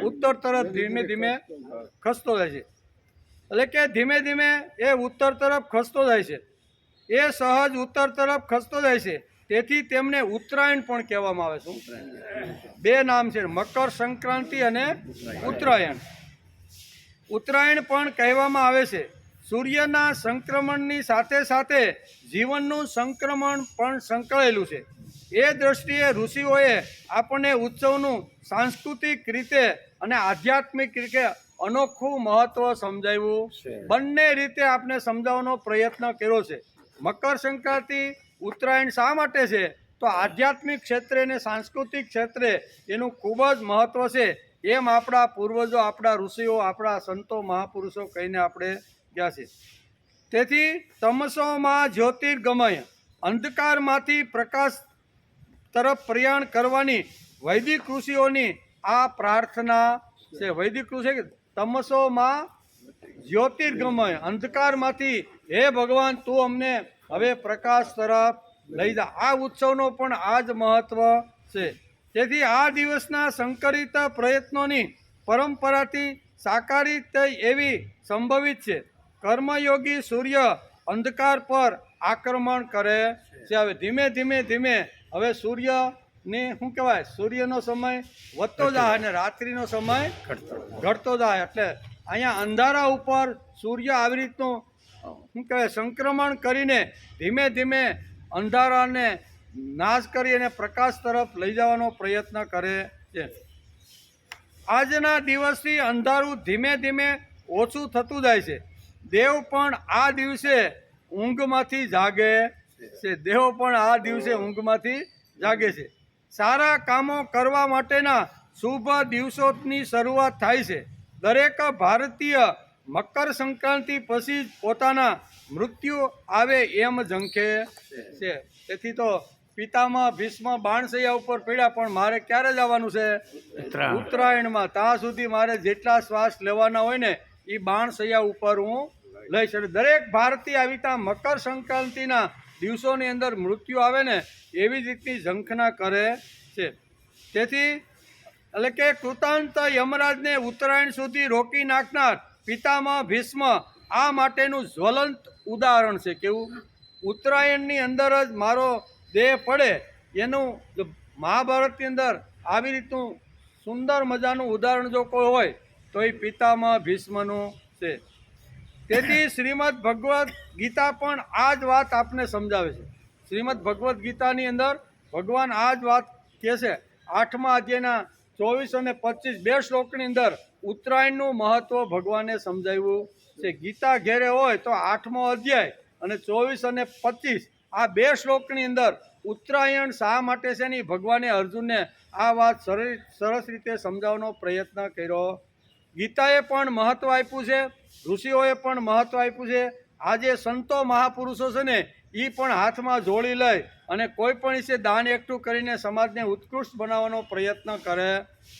ઉત્તર તરફ ધીમે ધીમે ખસતો જાય છે. એટલે કે ધીમે ધીમે એ ઉત્તર તરફ ખસતો જાય છે. એ સહજ ઉત્તર તરફ ખસતો જાય છે. તેથી તેમને ઉત્તરાયણ પણ કહેવામાં આવે છે. 2 નામ છે, મકર સંક્રાંતિ અને ઉત્તરાયણ. ઉત્તરાયણ પણ કહેવામાં આવે છે. સૂર્યના સંક્રમણની સાથે સાથે જીવનનું સંક્રમણ પણ સંકળાયેલું છે. એ દ્રષ્ટિએ ઋષિઓએ આપણને ઉત્સવનું સાંસ્કૃતિક રીતે અને આધ્યાત્મિક રીતે અનોખું મહત્વ સમજાવ્યું. બંને રીતે આપણે સમજાવવાનો પ્રયત્ન કર્યો છે. મકર સંક્રાંતિ, ઉત્તરાયણ શા માટે છે? તો આધ્યાત્મિક ક્ષેત્રે અને સાંસ્કૃતિક ક્ષેત્રે એનું ખૂબ જ મહત્વ છે. એમ આપણા પૂર્વજો, આપણા ઋષિઓ, આપણા સંતો, મહાપુરુષો કહીને આપણે ગયા છે. તેથી તમસોમાં જ્યોતિર્ગમય, અંધકારમાંથી પ્રકાશ તરફ પ્રયાણ કરવાની વૈદિક ઋષિઓની આ પ્રાર્થના છે. વૈદિક ઋષિ તમસોમાં જ્યોતિર્ગમય, અંધકારમાંથી હે ભગવાન તું અમને હવે પ્રકાશ તરફ લઈ જા. આ ઉત્સવનો પણ આ જ મહત્વ છે. તેથી આ દિવસના સંકલિત પ્રયત્નોની પરંપરાથી સાકારિત એવી સંભવિત છે. કર્મયોગી સૂર્ય અંધકાર પર આક્રમણ કરે છે. હવે ધીમે ધીમે હવે સૂર્યને શું કહેવાય, સૂર્યનો સમય વધતો જાય અને રાત્રિનો સમય ઘટતો જાય. એટલે અહીંયા અંધારા ઉપર સૂર્ય આવી રીતનું શું કહેવાય સંક્રમણ કરીને ધીમે ધીમે અંધારાને નાશ કરી અને પ્રકાશ તરફ લઈ જવાનો પ્રયત્ન કરે છે. આજના દિવસથી અંધારું ધીમે ધીમે ઓછું થતું જાય છે. દેવ પણ આ દિવસે ઊંઘમાંથી જાગે છે. દેવ પણ આ દિવસે ઊંઘમાંથી જાગે છે. સારા કામો કરવા માટેના શુભ દિવસોની શરૂઆત થાય છે. દરેક ભારતીય મકર સંક્રાંતિ પછી જ પોતાના મૃત્યુ આવે એમ ઝંખે છે. તેથી તો પિતામાં ભીષ્મ બાણસૈયા ઉપર પડ્યા, પણ મારે ક્યારે જવાનું છે? ઉત્તરાયણમાં. ત્યાં સુધી મારે જેટલા શ્વાસ લેવાના હોય ને એ બાણસૈયા ઉપર હું લઈશ. એટલે દરેક ભારતીય આવી ત્યાં મકર સંક્રાંતિના દિવસોની અંદર મૃત્યુ આવે ને એવી જ રીતની ઝંખના કરે છે. તેથી એટલે કે કૃતાંત યમરાજને ઉત્તરાયણ સુધી રોકી નાખનાર પિતામહ ભીષ્મ આ માટેનું જ્વલંત ઉદાહરણ છે. કેવું? ઉત્તરાયણની અંદર જ મારો દેહ પડે એનું મહાભારતની અંદર આવી રીતનું સુંદર મજાનું ઉદાહરણ જો કોઈ હોય તો એ પિતામહ ભીષ્મનું છે. તેથી શ્રીમદ ભગવદ્ ગીતા પણ આ જ વાત આપને સમજાવે છે. શ્રીમદ ભગવદ્ ગીતાની અંદર ભગવાન આ જ વાત કહે છે. 8મા અધ્યાયના 24 અને 25 બે શ્લોકની અંદર ઉત્તરાયણનું મહત્વ ભગવાને સમજાવ્યું છે. ગીતા ઘેરે હોય તો 8મો અધ્યાય અને 24 અને 25 આ બે શ્લોકની અંદર ઉત્તરાયણ શા માટે છે ને ભગવાને અર્જુનને આ વાત સરસ રીતે સમજાવવાનો પ્રયત્ન કર્યો. ગીતાએ પણ મહત્વ આપ્યું છે, ઋષિઓએ પણ મહત્વ આપ્યું છે. આજે સંતો મહાપુરુષો છે ને એ પણ હાથમાં જોડી લઈ અને કોઈ પણ વિશે દાન એકઠું કરીને સમાજને ઉત્કૃષ્ટ બનાવવાનો પ્રયત્ન કરે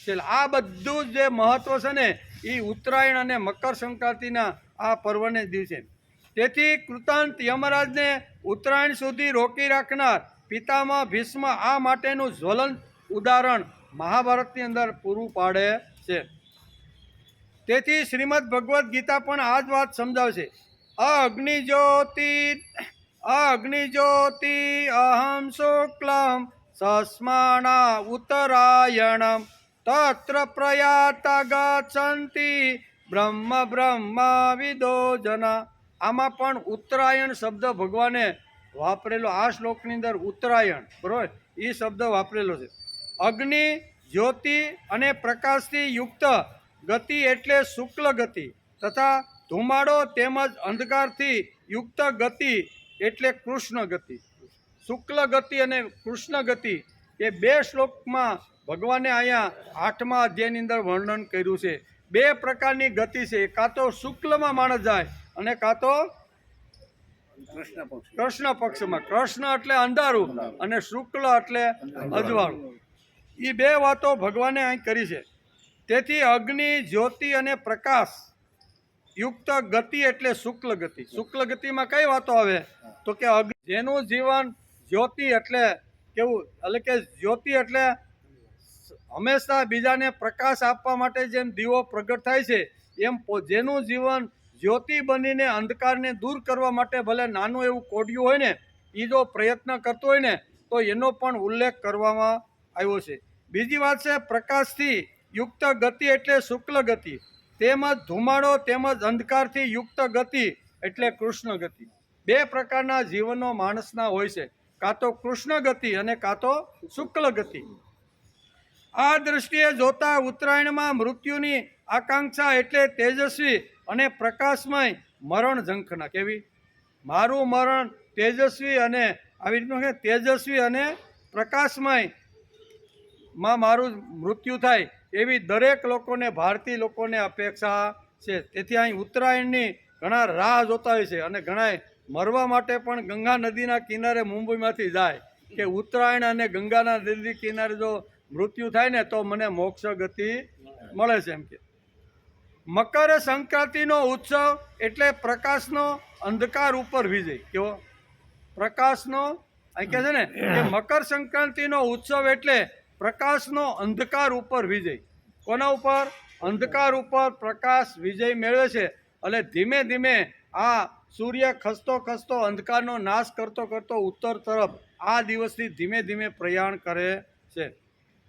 છે. આ બધું જે મહત્વ છે ને એ ઉત્તરાયણ અને મકર સંક્રાંતિના આ પર્વને દિવસે. તેથી કૃતાંત યમરાજને ઉત્તરાયણ સુધી રોકી રાખનાર પિતામહ ભીષ્મ આ માટેનું જ્વલંત ઉદાહરણ મહાભારતની અંદર પૂરું પાડે છે. તેથી શ્રીમદ ભગવદ્ ગીતા પણ આ જ વાત સમજાવે છે. અગ્નિજ્યોતિ અહમ શુક્લમ સસ્માના ઉત્તરાયણમ તત્ર પ્રયાતા ગચ્છન્તિ બ્રહ્મ વિદો જના. આમાં પણ ઉત્તરાયણ શબ્દ ભગવાને વાપરેલો આ શ્લોકની અંદર ઉત્તરાયણ બરોબર એ શબ્દ વાપરેલો છે. અગ્નિ, જ્યોતિ અને પ્રકાશથી યુક્ત ગતિ એટલે શુક્લ ગતિ તથા ધુમાડો તેમજ અંધકારથી યુક્ત ગતિ એટલે કૃષ્ણ ગતિ. શુક્લ ગતિ અને કૃષ્ણ ગતિ એ બે શ્લોકમાં ભગવાને અહીંયા 8મા અધ્યાયની અંદર વર્ણન કર્યું છે. બે પ્રકારની ગતિ છે. કાં તો શુક્લમાં માણસ જાય અને કાં તો કૃષ્ણ પક્ષમાં. કૃષ્ણ એટલે અંધારું અને શુક્લ એટલે અજવાળું. એ બે વાતો ભગવાને અહીં કરી છે. તેથી અગ્નિ, જ્યોતિ અને પ્રકાશ યુક્ત ગતિ એટલે શુક્લ ગતિ. શુક્લ ગતિમાં કઈ વાતો આવે તો કે જેનું જીવન જ્યોતિ એટલે કેવું, એટલે કે જ્યોતિ એટલે હંમેશા બીજાને પ્રકાશ આપવા માટે જેમ દીવો પ્રગટ થાય છે એમ જેનું જીવન જ્યોતિ બનીને અંધકારને દૂર કરવા માટે ભલે નાનું એવું કોડિયું હોય ને એ જો પ્રયત્ન કરતો હોય ને તો એનો પણ ઉલ્લેખ કરવામાં આવ્યો છે. બીજી વાત છે પ્રકાશથી યુક્ત ગતિ એટલે શુક્લ ગતિ, તેમજ ધુમાડો તેમજ અંધકારથી યુક્ત ગતિ એટલે કૃષ્ણ ગતિ. બે પ્રકારના જીવનો માણસના હોય છે, કાં તો કૃષ્ણ ગતિ અને કાં તો શુક્લ ગતિ. આ દ્રષ્ટિએ જોતા ઉત્તરાયણમાં મૃત્યુની આકાંક્ષા એટલે તેજસ્વી અને પ્રકાશમય મરણ ઝંખના. કેવી? મારું મરણ તેજસ્વી અને આવી રીતનું તેજસ્વી અને પ્રકાશમય માં મારું મૃત્યુ થાય એવી દરેક લોકોને, ભારતીય લોકોને અપેક્ષા છે. તેથી અહીં ઉત્તરાયણની ઘણા રાહ જોતા હોય છે અને ઘણા મરવા માટે પણ ગંગા નદીના કિનારે મુંબઈમાંથી જાય કે ઉત્તરાયણ અને ગંગાના નદી કિનારે જો મૃત્યુ થાય ને તો મને મોક્ષ ગતિ મળે છે એમ કે. મકર સંક્રાંતિનો ઉત્સવ એટલે પ્રકાશનો અંધકાર ઉપર વિજય. કેવો? પ્રકાશનો અહીં કહે છે ને કે મકર સંક્રાંતિનો ઉત્સવ એટલે પ્રકાશનો અંધકાર ઉપર વિજય. કોના ઉપર? અંધકાર ઉપર પ્રકાશ વિજય મેળવે છે. એટલે ધીમે ધીમે આ સૂર્ય ખસતો ખસતો અંધકારનો નાશ કરતો કરતો ઉત્તર તરફ આ દિવસથી ધીમે ધીમે પ્રયાણ કરે છે.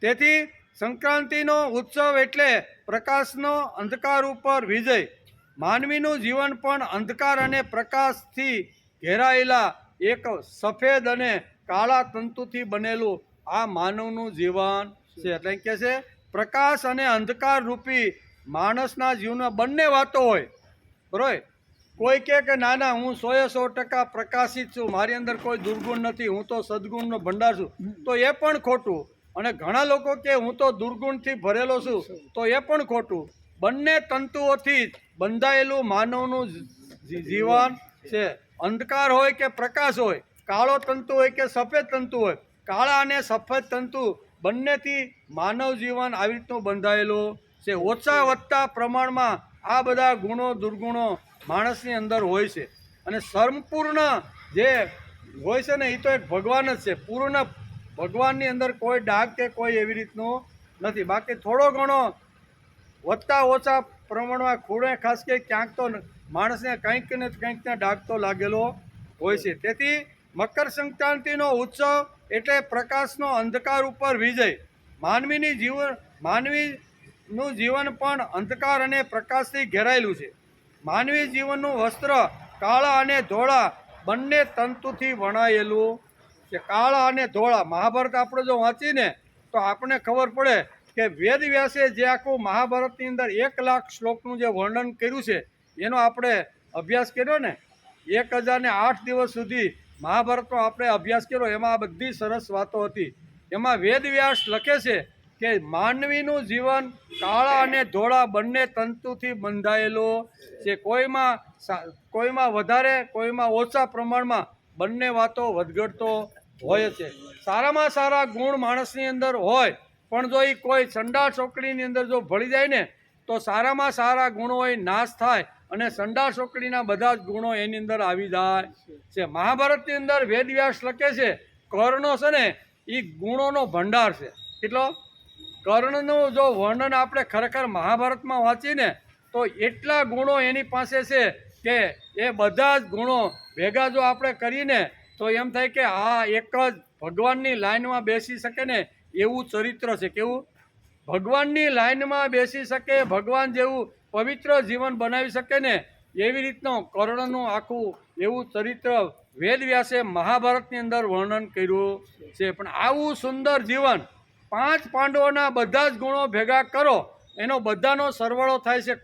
તેથી સંક્રાંતિનો ઉત્સવ એટલે પ્રકાશનો અંધકાર ઉપર વિજય. માનવીનું જીવન પણ અંધકાર અને પ્રકાશથી ઘેરાયેલા એક સફેદ અને કાળા તંતુથી બનેલું આ માનવનું જીવન છે. એટલે કે છે પ્રકાશ અને અંધકાર રૂપી માણસના જીવનમાં બંને વાતો હોય, બરોબર. કોઈ કહે કે ના ના, હું 100% પ્રકાશિત છું, મારી અંદર કોઈ દુર્ગુણ નથી, હું તો સદગુણનો ભંડાર છું, તો એ પણ ખોટું. અને ઘણા લોકો કે હું તો દુર્ગુણથી ભરેલો છું, તો એ પણ ખોટું. બંને તંતુઓથી બંધાયેલું માનવનું જીવન છે. અંધકાર હોય કે પ્રકાશ હોય, કાળો તંતુ હોય કે સફેદ તંતુ હોય, કાળા અને સફેદ તંતુ બંનેથી માનવ જીવન આવી રીતનું બંધાયેલું છે. ઓછા વધતા પ્રમાણમાં આ બધા ગુણો દુર્ગુણો માણસની અંદર હોય છે. અને સંપૂર્ણ જે હોય છે ને, એ તો એક ભગવાન જ છે. પૂર્ણ ભગવાનની અંદર કોઈ ડાઘ કે કોઈ એવી રીતનું નથી. બાકી થોડો ઘણો વધતા ઓછા પ્રમાણમાં ખૂણે ખાસ કે ક્યાંક તો માણસને કંઈક ને કંઈક ડાઘ તો લાગેલો હોય છે. તેથી મકર સંક્રાંતિનો ઉત્સવ એટલે પ્રકાશનો અંધકાર ઉપર વિજય. માનવીનું જીવન પણ અંધકાર અને પ્રકાશથી ઘેરાયેલું છે. માનવી જીવનનું વસ્ત્ર કાળા અને ધોળા બંને તંતુથી વણાયેલું છે. કાળા અને ધોળા, મહાભારત આપણે જો વાંચીને તો આપણને ખબર પડે કે વેદ વ્યાસે જે આખું મહાભારતની અંદર 1,00,000 શ્લોકનું જે વર્ણન કર્યું છે, એનો આપણે અભ્યાસ કર્યો ને, 1008 દિવસ સુધી મહાભારતનો આપણે અભ્યાસ કર્યો. એમાં આ બધી સરસ વાતો હતી. એમાં વેદ વ્યાસ લખે છે કે માનવીનું જીવન કાળા અને ધોળા બંને તંતુથી બંધાયેલું છે. કોઈમાં વધારે, કોઈમાં ઓછા પ્રમાણમાં બંને વાતો વધઘટતો હોય છે. સારામાં સારા ગુણ માણસની અંદર હોય, પણ જો એ કોઈ સંડાસ ચોકડીની અંદર જો ભળી જાય ને, તો સારામાં સારા ગુણો એ નાશ થાય અને સંડાસ ચોકડીના બધા જ ગુણો એની અંદર આવી જાય છે. મહાભારતની અંદર વેદ વ્યાસ લખે છે કર્ણો છે ને, એ ગુણોનો ભંડાર છે. એટલો કર્ણનું જો વર્ણન આપણે ખરેખર મહાભારતમાં વાંચીને તો એટલા ગુણો એની પાસે છે કે એ બધા જ ગુણો ભેગા જો આપણે કરીને તો એમ થાય કે આ એક જ ભગવાનની લાઈનમાં બેસી શકે ને એવું ચરિત્ર છે. કેવું? ભગવાનની લાઈનમાં બેસી શકે, ભગવાન જેવું પવિત્ર જીવન બનાવી શકે ને એવી રીતનું કર્ણનું આખું એવું ચરિત્ર વેદ વ્યાસે મહાભારતની અંદર વર્ણન કર્યું છે. પણ આવું સુંદર જીવન 5 પાંડવોના બધા જ ગુણો ભેગા કરો, એનો બધાનો સરવાળો થાય છે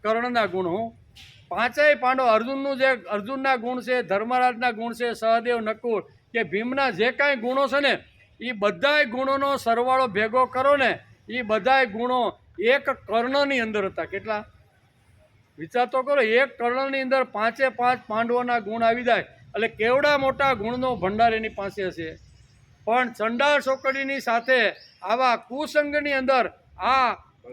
કર્ણના ગુણો. 5 પાંડવ, અર્જુનના ગુણ છે, ધર્મરાજના ગુણ છે, સહદેવ, નકુળ કે ભીમના જે કાંઈ ગુણો છે ને, એ બધાય ગુણોનો સરવાળો ભેગો કરો ને, એ બધાય ગુણો એક કર્ણની અંદર હતા. કેટલા? વિચાર તો કરો. એક કર્ણની અંદર 5 પાંડવોના ગુણ આવી જાય એટલે કેવડા મોટા ગુણનો ભંડાર એની પાસે હશે. પણ ચંડાળ ચોકડીની સાથે આવા કુસંગની અંદર આ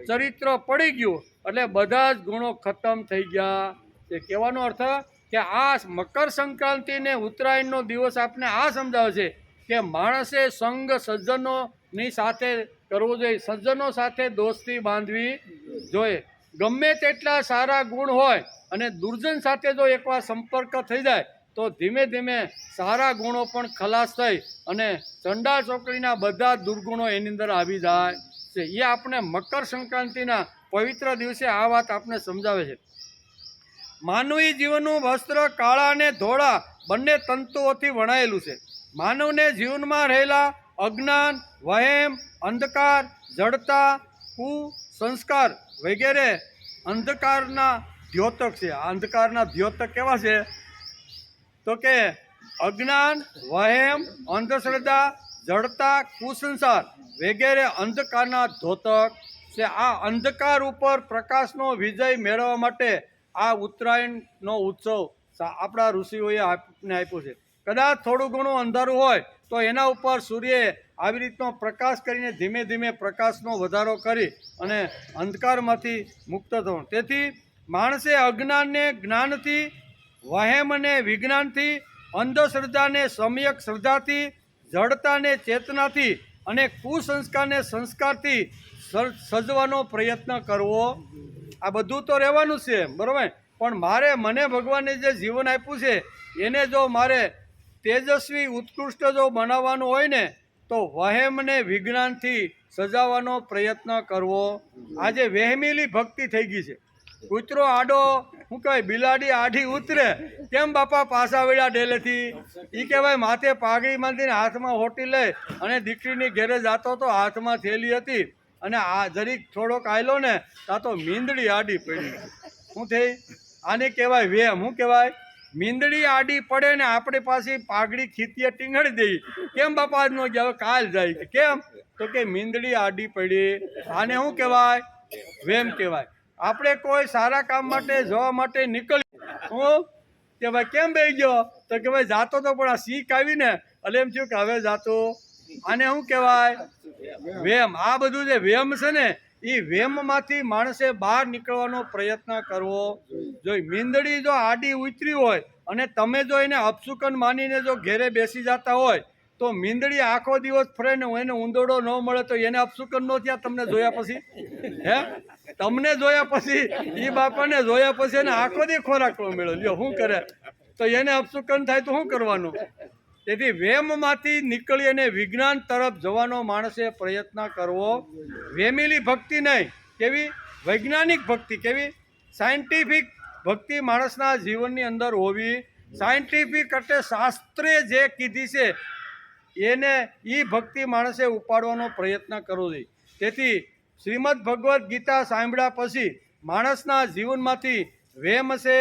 ચરિત્ર પડી ગયું એટલે બધા જ ગુણો ખતમ થઈ ગયા. એ કહેવાનો અર્થ કે આ મકર સંક્રાંતિને ઉત્તરાયણનો દિવસ આપને આ સમજાવે છે કે માણસે સંગ સજ્જનોની સાથે કરવો જોઈએ, સજ્જનો સાથે દોસ્તી બાંધવી જોઈએ. ગમે તેટલા સારા ગુણ હોય અને દુર્જન સાથે જો એકવાર સંપર્ક થઈ જાય તો ધીમે ધીમે સારા ગુણો પણ ખલાસ થઈ અને ચંડાળ ચોકડીના બધા દુર્ગુણો એની અંદર આવી જાય છે. એ આપણે મકર સંક્રાંતિના પવિત્ર દિવસે આ વાત આપણે સમજાવે છે. માનવી જીવનનું વસ્ત્ર કાળા અને ધોળા બંને તંતુઓથી વણાયેલું છે. માનવને જીવનમાં રહેલા અજ્ઞાન, વહેમ, અંધકાર, જડતા, કુસંસ્કાર વગેરે અંધકારના દ્યોતક છે. આ અંધકારના દ્યોતક કેવા છે? તો કે અજ્ઞાન, વહેમ, અંધશ્રદ્ધા, જડતા, કુસંસ્કાર વગેરે અંધકારના દ્યોતક છે. આ અંધકાર ઉપર પ્રકાશનો વિજય મેળવવા માટે આ ઉત્તરાયણનો ઉત્સવ આપણા ઋષિઓએ આપને આપ્યો છે. કદાચ થોડું ઘણું અંધારું હોય તો એના ઉપર સૂર્યએ આવી રીતનો પ્રકાશ કરીને ધીમે ધીમે પ્રકાશનો વધારો કરી અને અંધકારમાંથી મુક્ત થવું. તેથી માણસે અજ્ઞાનને જ્ઞાનથી, વહેમને વિજ્ઞાનથી, અંધશ્રદ્ધાને સમ્યક શ્રદ્ધાથી, જડતાને ચેતનાથી અને કુસંસ્કારને સંસ્કારથી સજવાનો પ્રયત્ન કરવો. આ બધું તો રહેવાનું છે, બરાબર. પણ મને ભગવાને જે જીવન આપ્યું છે એને જો મારે તેજસ્વી ઉત્કૃષ્ટ જો બનાવવાનું હોય ને તો વહેમને વિજ્ઞાનથી સજાવવાનો પ્રયત્ન કરવો. આજે વહેમેલી ભક્તિ થઈ ગઈ છે. કૂતરો આડો શું કહેવાય બિલાડી આડી ઉતરે કેમ બાપા પાછા વળ્યા ડેલેથી એ કહેવાય માથે પાઘડી બાંધીને હાથમાં હોટી લે અને દીકરીની ઘેરે જાતો તો હાથમાં થેલી હતી અને આ જરીક થોડોક આયલો ને તા તો મીંદડી આડી પડી. શું થઈ? આને કહેવાય વેમ. શું કહેવાય? મીંદડી આડી પડે ને આપણી પાસે પાઘડી ખીતીએ ટીંગડી દઈ કેમ બાપા આજનો ગયા કાલ જાય કેમ તો કે મીંદડી આડી પડી. આને શું કહેવાય? વેમ કહેવાય. આપણે કોઈ સારા કામ માટે જવા માટે નીકળી હું કે ભાઈ કેમ બેસી ગયો તો કે ભાઈ જાતો તો પણ આ શીખ આવી ને એટલે એમ થયું કે હવે જાતો. આને શું કહેવાય? વેમ. આ બધું જે વેમ છે ને એ વેમમાંથી માણસે બહાર નીકળવાનો પ્રયત્ન કરવો જોઈએ. મીંદડી જો આડી ઉતરી હોય અને તમે જો એને અપશુકન માનીને જો ઘેરે બેસી જતા હોય તો મીંદડી આખો દિવસ ફરે ને એને ઊંદોડો ન મળે તો એને અપશુકન ન થયા તમને જોયા પછી? હે તમને જોયા પછી એ બાપાને જોયા પછી એને આખો દી ખોરાક ન મળ્યો. લ્યો શું કરે? તો એને અપશુકન થાય તો શું કરવાનું? તેથી વેમમાંથી નીકળી અને વિજ્ઞાન તરફ જવાનો માણસે પ્રયત્ન કરવો. વેમેલી ભક્તિ નહીં, કેવી? વૈજ્ઞાનિક ભક્તિ. કેવી? સાયન્ટિફિક ભક્તિ માણસના જીવનની અંદર હોવી. સાયન્ટિફિક એટલે શાસ્ત્રે જે કીધી છે એને એ ભક્તિ માણસે ઉપાડવાનો પ્રયત્ન કરવો જોઈએ. તેથી શ્રીમદ ભગવદ્ ગીતા સાંભળ્યા પછી માણસના જીવનમાંથી વેમ છે,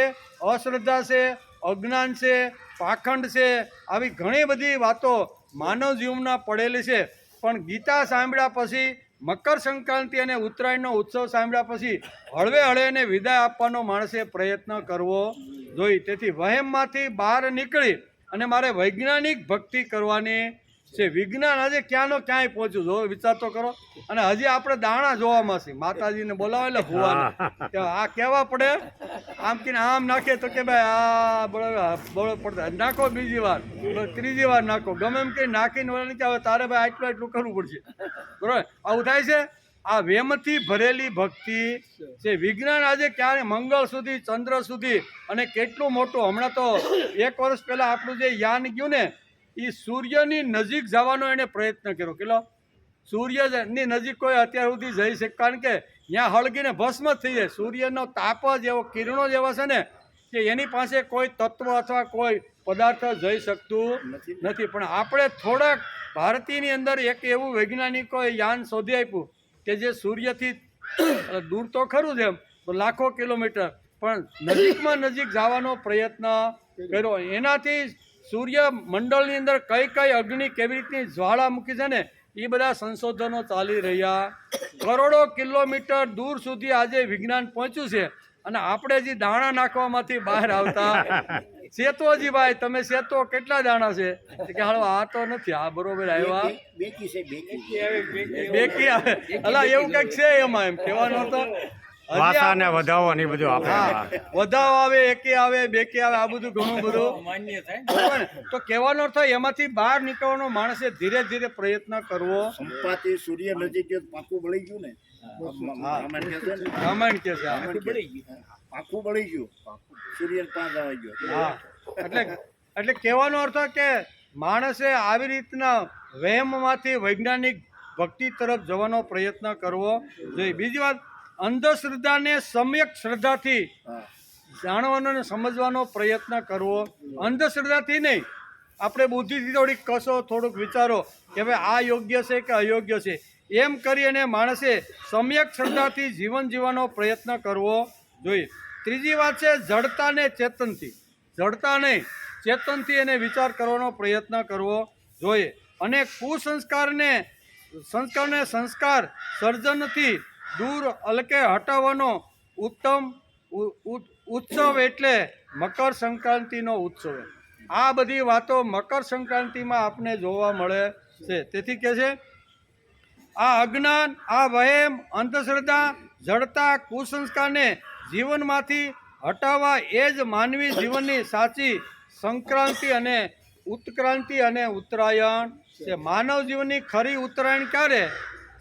અશ્રદ્ધા છે, અજ્ઞાન છે, પાખંડ છે, આવી ઘણી બધી વાતો માનવ જીવનમાં પડેલી છે. પણ ગીતા સાંભળ્યા પછી મકર સંક્રાંતિ અને ઉત્તરાયણનો ઉત્સવ સાંભળ્યા પછી હળવે હળવેને વિદાય આપવાનો માણસે પ્રયત્ન કરવો જોઈએ. તેથી વહેમમાંથી બહાર નીકળી અને મારે વૈજ્ઞાનિક ભક્તિ કરવાની છે. વિજ્ઞાન આજે ક્યાંનો ક્યાંય પહોંચ્યું જો વિચાર તો કરો. અને હજી આપણે દાણા જોવામાં છે. માતાજીને બોલાવે એટલે ભૂવાને આ કહેવા પડે આમ કે આમ નાખે તો કે ભાઈ આ બળો પડતા નાખો, બીજી વાર ત્રીજી વાર નાખો, ગમે એમ કે નાખીને વળી કે હવે તારે ભાઈ આટલું આટલું કરવું પડશે. બરાબર? આવું થાય છે. આ વેમથી ભરેલી ભક્તિ છે. વિજ્ઞાન આજે ક્યારે મંગળ સુધી, ચંદ્ર સુધી અને કેટલું મોટું. હમણાં તો 1 વર્ષ પહેલાં આપણું જે યાન ગયું ને એ સૂર્યની નજીક જવાનો એને પ્રયત્ન કર્યો. કેટલો? સૂર્યની નજીક કોઈ અત્યાર સુધી જઈ શકે, કારણ કે ત્યાં હળગીને ભસ્મ થઈ જાય. સૂર્યનો તાપ જ એવો, કિરણો જ એવા છે ને કે એની પાસે કોઈ તત્વ અથવા કોઈ પદાર્થ જઈ શકતું નથી. પણ આપણે થોડાક ભારતીયની અંદર એક એવું વૈજ્ઞાનિકોએ યાન શોધી આપ્યું કે જે સૂર્યથી દૂર તો ખરું જ એમ લાખો કિલોમીટર પણ નજીકમાં નજીક જવાનો પ્રયત્ન કર્યો. એનાથી સૂર્ય મંડળની અંદર કઈ કઈ અગ્નિ કેવી રીતની જ્વાળામુખી છે ને એ બધા સંશોધનો ચાલી રહ્યા. કરોડો કિલોમીટર દૂર સુધી આજે વિજ્ઞાન પહોંચ્યું છે અને આપણે જે દાણા નાખવામાંથી બહાર આવતા સેતોજી ભાઈ તમે સેતો કેટલા દાણા છે કે હાલો આ તો નથી, આ બરોબર આવ્યા બેકી આવે અલા એવું કંઈક છે એમાં એમ કહેવાનું તો ભાષાને વધાવો ને બધું આપણે વધાવો આવે, એકી આવે, બેકી આવે, આ બધું ઘણું બધું માન્ય થાય. તો કહેવાનો અર્થ એમાંથી બહાર નીકળવાનો માણસે ધીરે ધીરે પ્રયત્ન કરવો. સંપાતી સૂર્ય નજીક પાકું બળી ગયું ને રામાયણ કે છે પાકું બળી ગયું, સૂર્ય પાંચ આવી ગયો. હા એટલે કહેવાનો અર્થ કે માણસે આવી રીતના વહેમમાંથી વૈજ્ઞાનિક ભક્તિ તરફ જવાનો પ્રયત્ન કરવો જોઈએ. બીજી વાત, અંધશ્રદ્ધાને સમ્યક શ્રદ્ધાથી જાણવાનો અને સમજવાનો પ્રયત્ન કરવો. અંધશ્રદ્ધાથી નહીં, આપણે બુદ્ધિથી થોડીક કશો, થોડુંક વિચારો કે ભાઈ આ યોગ્ય છે કે અયોગ્ય છે, એમ કરી અને માણસે સમ્યક શ્રદ્ધાથી જીવન જીવવાનો પ્રયત્ન કરવો જોઈએ. ત્રીજી વાત છે જડતા ને ચેતનથી. જડતા નહીં, ચેતનથી એને વિચાર કરવાનો પ્રયત્ન કરવો જોઈએ. અને કુસંસ્કારને સંસ્કાર સર્જનથી દૂર અલકે હટાવવાનો ઉત્તમ ઉત્સવ એટલે મકર સંક્રાંતિનો ઉત્સવ. આ બધી વાતો મકર સંક્રાંતિમાં આપને જોવા મળે છે. તેથી કહે છે આ અજ્ઞાન, આ વહેમ, અંધશ્રદ્ધા, જડતા, કુસંસ્કારને જીવનમાંથી હટાવવા એ જ માનવી જીવનની સાચી સંક્રાંતિ અને ઉત્ક્રાંતિ અને ઉત્તરાયણ છે. માનવ જીવનની ખરી ઉત્તરાયણ ક્યારે,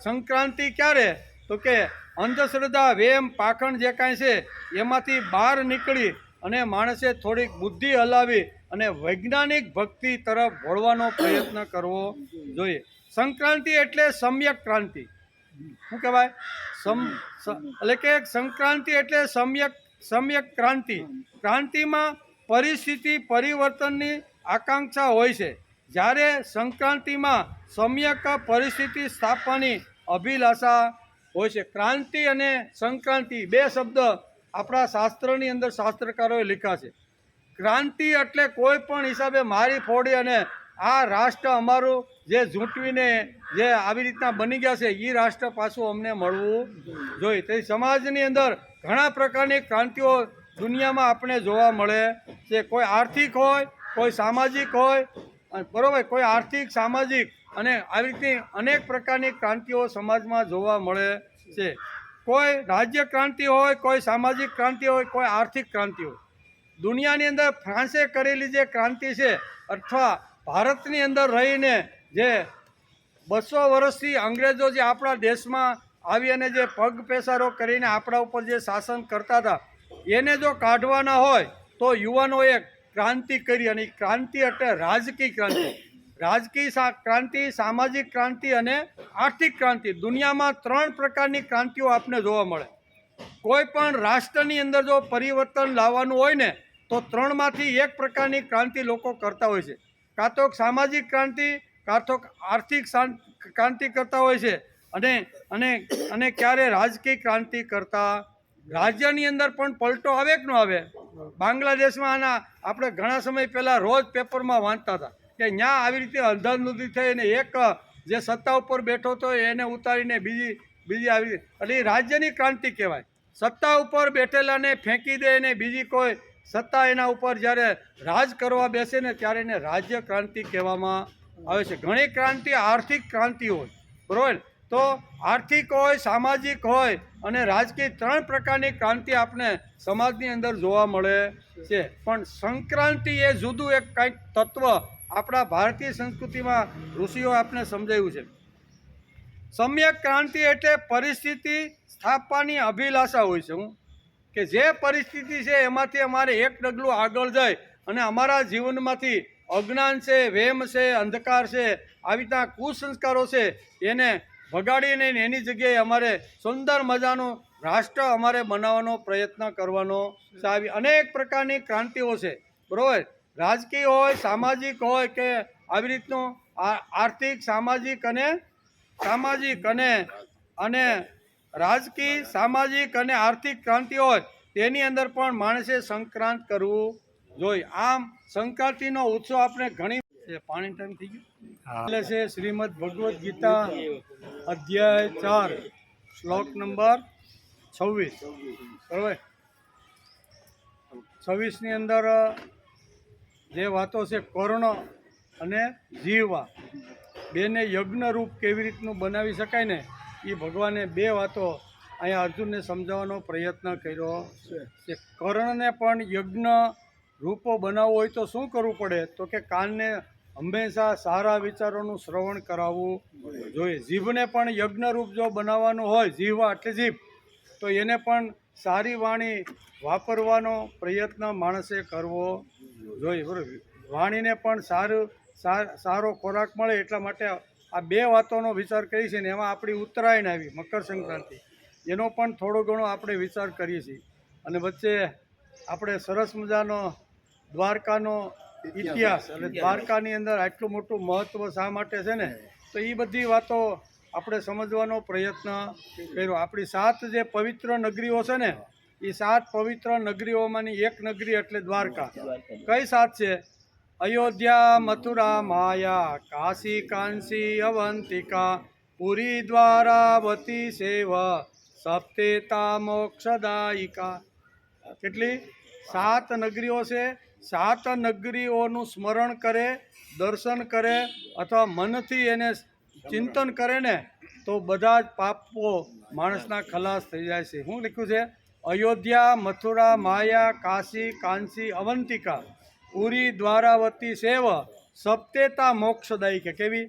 સંક્રાંતિ ક્યારે તો કે અંધશ્રદ્ધા, વેમ, પાખંડ જે કાંઈ છે એમાંથી બહાર નીકળી અને માણસે થોડીક બુદ્ધિ હલાવી અને વૈજ્ઞાનિક ભક્તિ તરફ વળવાનો પ્રયત્ન કરવો જોઈએ. સંક્રાંતિ એટલે સમ્યક ક્રાંતિ. શું કહેવાય એટલે કે સંક્રાંતિ એટલે સમ્યક ક્રાંતિ. ક્રાંતિમાં પરિસ્થિતિ પરિવર્તનની આકાંક્ષા હોય છે, જ્યારે સંક્રાંતિમાં સમ્યક પરિસ્થિતિ સ્થાપવાની અભિલાષા હોય છે. ક્રાંતિ અને સંક્રાંતિ બે શબ્દ આપણા શાસ્ત્રની અંદર શાસ્ત્રકારોએ લખ્યા છે. ક્રાંતિ એટલે કોઈ પણ હિસાબે મારી ફોડી અને આ રાષ્ટ્ર અમારું જે ઝૂંટવીને જે આવી રીતના બની ગયા છે એ રાષ્ટ્ર પાછું અમને મળવું જોઈએ. તે સમાજની અંદર ઘણા પ્રકારની ક્રાંતિઓ દુનિયામાં આપણે જોવા મળે છે. કોઈ આર્થિક હોય, કોઈ સામાજિક હોય, બરાબર, કોઈ આર્થિક સામાજિક અને આવી રીતની અનેક પ્રકારની ક્રાંતિઓ સમાજમાં જોવા મળે છે. કોઈ રાજ્ય ક્રાંતિ હોય, કોઈ સામાજિક ક્રાંતિ હોય, કોઈ આર્થિક ક્રાંતિ હોય. દુનિયાની અંદર ફ્રાન્સે કરેલી જે ક્રાંતિ છે અથવા ભારતની અંદર રહીને જે 200 વર્ષથી અંગ્રેજો જે આપણા દેશમાં આવી અને જે પગ પેસારો કરીને આપણા ઉપર જે શાસન કરતા હતા એને જો કાઢવાના હોય તો યુવાનોએ ક્રાંતિ કરી. અને ક્રાંતિ એટલે રાજકીય ક્રાંતિ. રાજકીય ક્રાંતિ, સામાજિક ક્રાંતિ અને આર્થિક ક્રાંતિ. દુનિયામાં 3 પ્રકારની ક્રાંતિઓ આપને જોવા મળે. કોઈ પણ રાષ્ટ્રની અંદર જો પરિવર્તન લાવવાનું હોય ને તો 3માંથી એક પ્રકારની ક્રાંતિ લોકો કરતા હોય છે. કાં તો સામાજિક ક્રાંતિ, કાં તો આર્થિક ક્રાંતિ કરતા હોય છે અને ક્યારે રાજકીય ક્રાંતિ કરતા. રાજ્યની અંદર પણ પલટો આવે કે ન આવે? બાંગ્લાદેશમાં આપણે ઘણા સમય પહેલાં રોજ પેપરમાં વાંચતા હતા કે ત્યાં આવી રીતે અંધાધૂંધી થઈ અને એક જે સત્તા ઉપર બેઠો હતો એને ઉતારીને બીજી આવી, એટલે એ રાજ્યની ક્રાંતિ કહેવાય. સત્તા ઉપર બેઠેલાને ફેંકી દે અને બીજી કોઈ સત્તા એના ઉપર જ્યારે રાજ કરવા બેસે ને ત્યારે એને રાજ્ય ક્રાંતિ કહેવામાં આવે છે. ઘણી ક્રાંતિ આર્થિક ક્રાંતિ હોય, બરાબર. તો આર્થિક હોય, સામાજિક હોય અને રાજકીય 3 પ્રકારની ક્રાંતિ આપણે સમાજની અંદર જોવા મળે છે. પણ સંક્રાંતિ એ જુદું એક કંઈક તત્વ આપણા ભારતીય સંસ્કૃતિમાં ઋષિઓ આપણે સમજાવ્યું છે. સમ્યક ક્રાંતિ એટલે પરિસ્થિતિ સ્થાપવાની અભિલાષા હોય છે. કે જે પરિસ્થિતિ છે એમાંથી અમારે એક ડગલું આગળ જાય અને અમારા જીવનમાંથી અજ્ઞાન છે, વહેમ છે, અંધકાર છે, આવી રીતના કુસંસ્કારો છે એને ભગાડીને એની જગ્યાએ અમારે સુંદર મજાનું રાષ્ટ્ર અમારે બનાવવાનો પ્રયત્ન કરવાનો છે. આવી અનેક પ્રકારની ક્રાંતિઓ છે, બરાબર. રાજકીય હોય, સામાજિક હોય કે આવી રીતનું આર્થિક, સામાજિક અને રાજકીય, સામાજિક અને આર્થિક ક્રાંતિ હોય તેની અંદર પણ માણસે સંક્રાંત કરવું જોઈએ. આમ સંક્રાંતિનો ઉત્સવ આપણે ઘણી પાણી ટાઈમ થઈ ગયું એટલે છે શ્રીમદ ભગવદ્ ગીતા અધ્યાય 4 શ્લોક નંબર 26, બરાબર. 26ની અંદર જે વાતો છે કર્ણ અને જીવવા બેને યજ્ઞરૂપ કેવી રીતનું બનાવી શકાય ને એ ભગવાને 2 વાતો અહીંયા અર્જુનને સમજાવવાનો પ્રયત્ન કર્યો છે. કર્ણને પણ યજ્ઞ રૂપો બનાવવું હોય તો શું કરવું પડે? તો કે કાનને હંમેશા સારા વિચારોનું શ્રવણ કરાવવું જોઈએ. જીભને પણ યજ્ઞરૂપ જો બનાવવાનું હોય, જીવવા એટલે જીભ, તો એને પણ સારી વાણી વાપરવાનો પ્રયત્ન માણસે કરવો જોઈએ, બરાબર. વાણીને પણ સારો ખોરાક મળે એટલા માટે આ 2 વાતોનો વિચાર કરી છે ને એમાં આપણી ઉત્તરાયણ આવી, મકર સંક્રાંતિ, એનો પણ થોડો ઘણો આપણે વિચાર કરીએ છીએ. અને વચ્ચે આપણે સરસ મજાનો દ્વારકાનો ઇતિહાસ એટલે દ્વારકાની અંદર આટલું મોટું મહત્ત્વ શા માટે છે ને તો એ બધી વાતો આપણે સમજવાનો પ્રયત્ન કર્યો. આપણી 7 જે પવિત્ર નગરીઓ છે ને એ 7 પવિત્ર નગરીઓમાંની એક નગરી એટલે દ્વારકા. કઈ 7 છે? અયોધ્યા, મથુરા, માયા, કાશી, કાંસી, અવંતિકા, પુરી, દ્વારાવતી સેવ, સપ્તેતા મોક્ષદાયિકા. કેટલી? 7 નગરીઓ છે. 7 નગરીઓનું સ્મરણ કરે, દર્શન કરે અથવા મનથી એને ચિંતન કરે ને તો બધા જ પાપો માણસના ખલાસ થઈ જાય છે. શું લખ્યું છે? અયોધ્યા, મથુરા, માયા, કાશી, કાંસી, અવંતિકા, પુરી, દ્વારાવતી સેવ, સપ્તેતા મોક્ષદાયી. કે કેવી?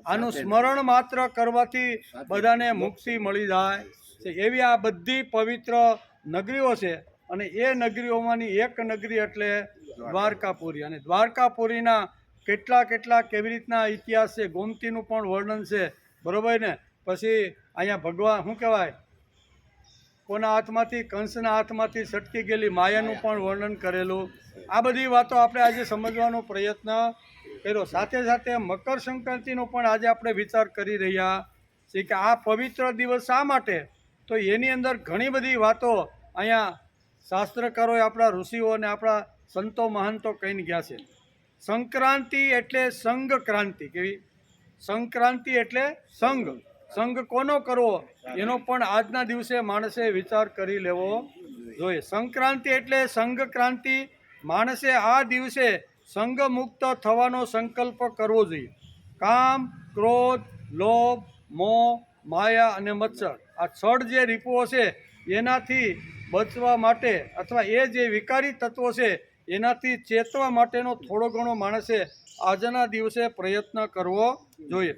આનું સ્મરણ માત્ર કરવાથી બધાને મુક્તિ મળી જાય છે. એવી આ બધી પવિત્ર નગરીઓ છે અને એ નગરીઓમાંની એક નગરી એટલે દ્વારકાપુરી. અને દ્વારકાપુરીના કેટલા કેવી રીતના ઇતિહાસ છે, ગોમતીનું પણ વર્ણન છે, બરાબર ને. પછી અહીંયા ભગવાન શું કહેવાય, કોના હાથમાંથી, કંસના હાથમાંથી છટકી ગયેલી માયાનું પણ વર્ણન કરેલું. આ બધી વાતો આપણે આજે સમજવાનો પ્રયત્ન કર્યો. સાથે સાથે મકર સંક્રાંતિનો પણ આજે આપણે વિચાર કરી રહ્યા છીએ કે આ પવિત્ર દિવસ શા માટે, તો એની અંદર ઘણી બધી વાતો અહીંયા શાસ્ત્રકારોએ, આપણા ઋષિઓ અને આપણા સંતો મહંતો કહીને ગયા છે. સંક્રાંતિ એટલે સંઘ ક્રાંતિ. કેવી? સંક્રાંતિ એટલે સંઘ. સંઘ કોનો કરવો એનો પણ આજના દિવસે માણસે વિચાર કરી લેવો જોઈએ. સંક્રાંતિ એટલે સંઘ ક્રાંતિ. માણસે આ દિવસે સંઘ મુક્ત થવાનો સંકલ્પ કરવો જોઈએ. કામ, ક્રોધ, લોભ, મોહ, માયા અને મત્સર, આ છડ જે રીપુઓ છે એનાથી બચવા માટે, અથવા એ જે વિકારી તત્વો છે એનાથી ચેતવા માટેનો થોડો ઘણો માણસે આજના દિવસે પ્રયત્ન કરવો જોઈએ.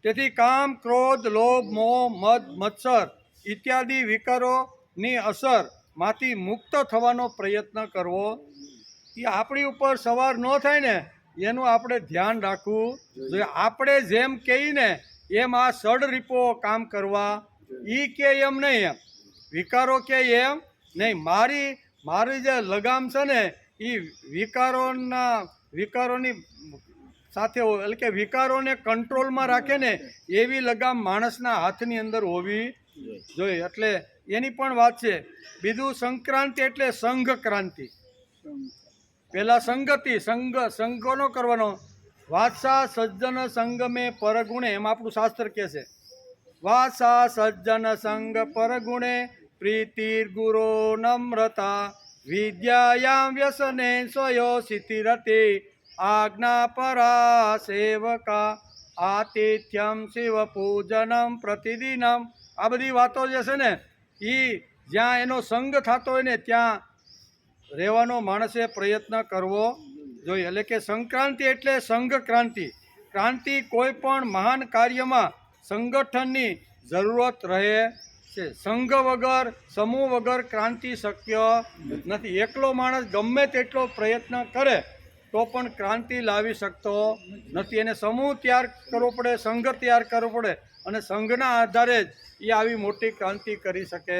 તેથી કામ, ક્રોધ, લોભ, મોહ, મદ, મત્સર ઇત્યાદિ વિકારોની અસરમાંથી મુક્ત થવાનો પ્રયત્ન કરવો. એ આપણી ઉપર સવાર ન થાય ને એનું આપણે ધ્યાન રાખવું જોઈએ. આપણે જેમ કહીએ ને એમ આ ષડરીપો કામ કરવા, એ કે એમ નહીં, એમ વિકારો કે એમ નહીં. મારી જે લગામ છે ને એ વિકારોની સાથે, એટલે કે વિકારોને કંટ્રોલમાં રાખે ને એવી લગામ માણસના હાથની અંદર હોવી જોઈએ. એટલે એની પણ વાત છે. બીજું, સંક્રાંતિ એટલે સંઘ ક્રાંતિ. પહેલાં સંગતિ, સંઘ કોનો કરવાનો? વાત્સા સજ્જન સંગ મેં પરગુણે, એમ આપણું શાસ્ત્ર કહે છે. વાસા સજ્જન સંગ પરગુણે પ્રીતિર ગુરો નમ્રતા વિદ્યાયામ વ્યસને સ્વયો સ્થિતિરતે આજ્ઞા પરા સેવકા આતિથ્યમ શિવ પૂજનમ પ્રતિદિનમ. આ બધી વાતો જે છે ને એ જ્યાં એનો સંગ થતો હોય ને ત્યાં રહેવાનો માણસે પ્રયત્ન કરવો જોઈએ. એટલે કે સંક્રાંતિ એટલે સંઘ ક્રાંતિ. ક્રાંતિ કોઈ પણ મહાન કાર્યમાં સંગઠનની જરૂરત રહે છે. સંઘ વગર, સમૂહ વગર ક્રાંતિ શક્ય નથી. એકલો માણસ ગમે તેટલો પ્રયત્ન કરે તો પણ ક્રાંતિ લાવી શકતો નથી. એને સમૂહ તૈયાર કરવો પડે, સંઘ તૈયાર કરવો પડે, અને સંઘના આધારે જ એ આવી મોટી ક્રાંતિ કરી શકે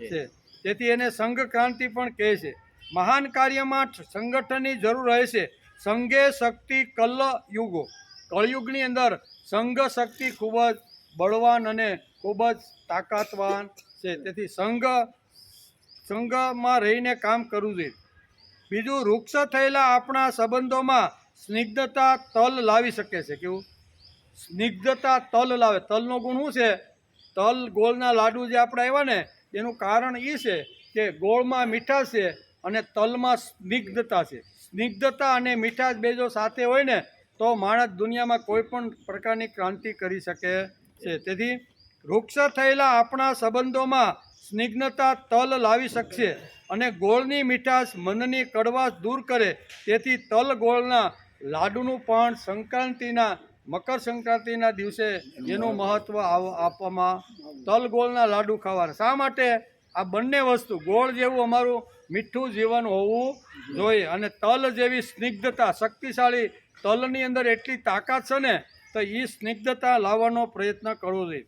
છે. તેથી એને સંઘ ક્રાંતિ પણ કહે છે. મહાન કાર્યમાં સંગઠનની જરૂર રહે છે. સંઘે શક્તિ કલયુગો. કળયુગની અંદર સંઘ શક્તિ ખૂબ જ બળવાન અને ખૂબ જ તાકાતવાન છે. તેથી સંઘમાં રહીને કામ કરવું જોઈએ. બીજું, વૃક્ષ થયેલા આપણા સંબંધોમાં સ્નિગ્ધતા તલ લાવી શકે છે. કેવું? સ્નિગ્ધતા તલ લાવે. તલનો ગુણ શું છે? તલ, ગોળના લાડુ જે આપણે આવ્યા ને એનું કારણ એ છે કે ગોળમાં મીઠાશ છે અને તલમાં સ્નિગ્ધતા છે. સ્નિગ્ધતા અને મીઠાશ બે જો સાથે હોય ને તો માણસ દુનિયામાં કોઈ પણ પ્રકારની ક્રાંતિ કરી શકે છે. તેથી વૃક્ષ થયેલા આપણા સંબંધોમાં સ્નિગ્ધતા તલ લાવી શકશે અને ગોળની મીઠાશ મનની કડવાશ દૂર કરે. તેથી તલ ગોળના લાડુનું પણ મકર સંક્રાંતિના દિવસે એનું મહત્ત્વ આપવામાં. તલ ગોળના લાડુ ખાવાના. શા માટે? આ બંને વસ્તુ, ગોળ જેવું અમારું મીઠું જીવન હોવું જોઈએ અને તલ જેવી સ્નિગ્ધતા, શક્તિશાળી તલની અંદર એટલી તાકાત છે ને તો એ સ્નિગ્ધતા લાવવાનો પ્રયત્ન કરવો જોઈએ.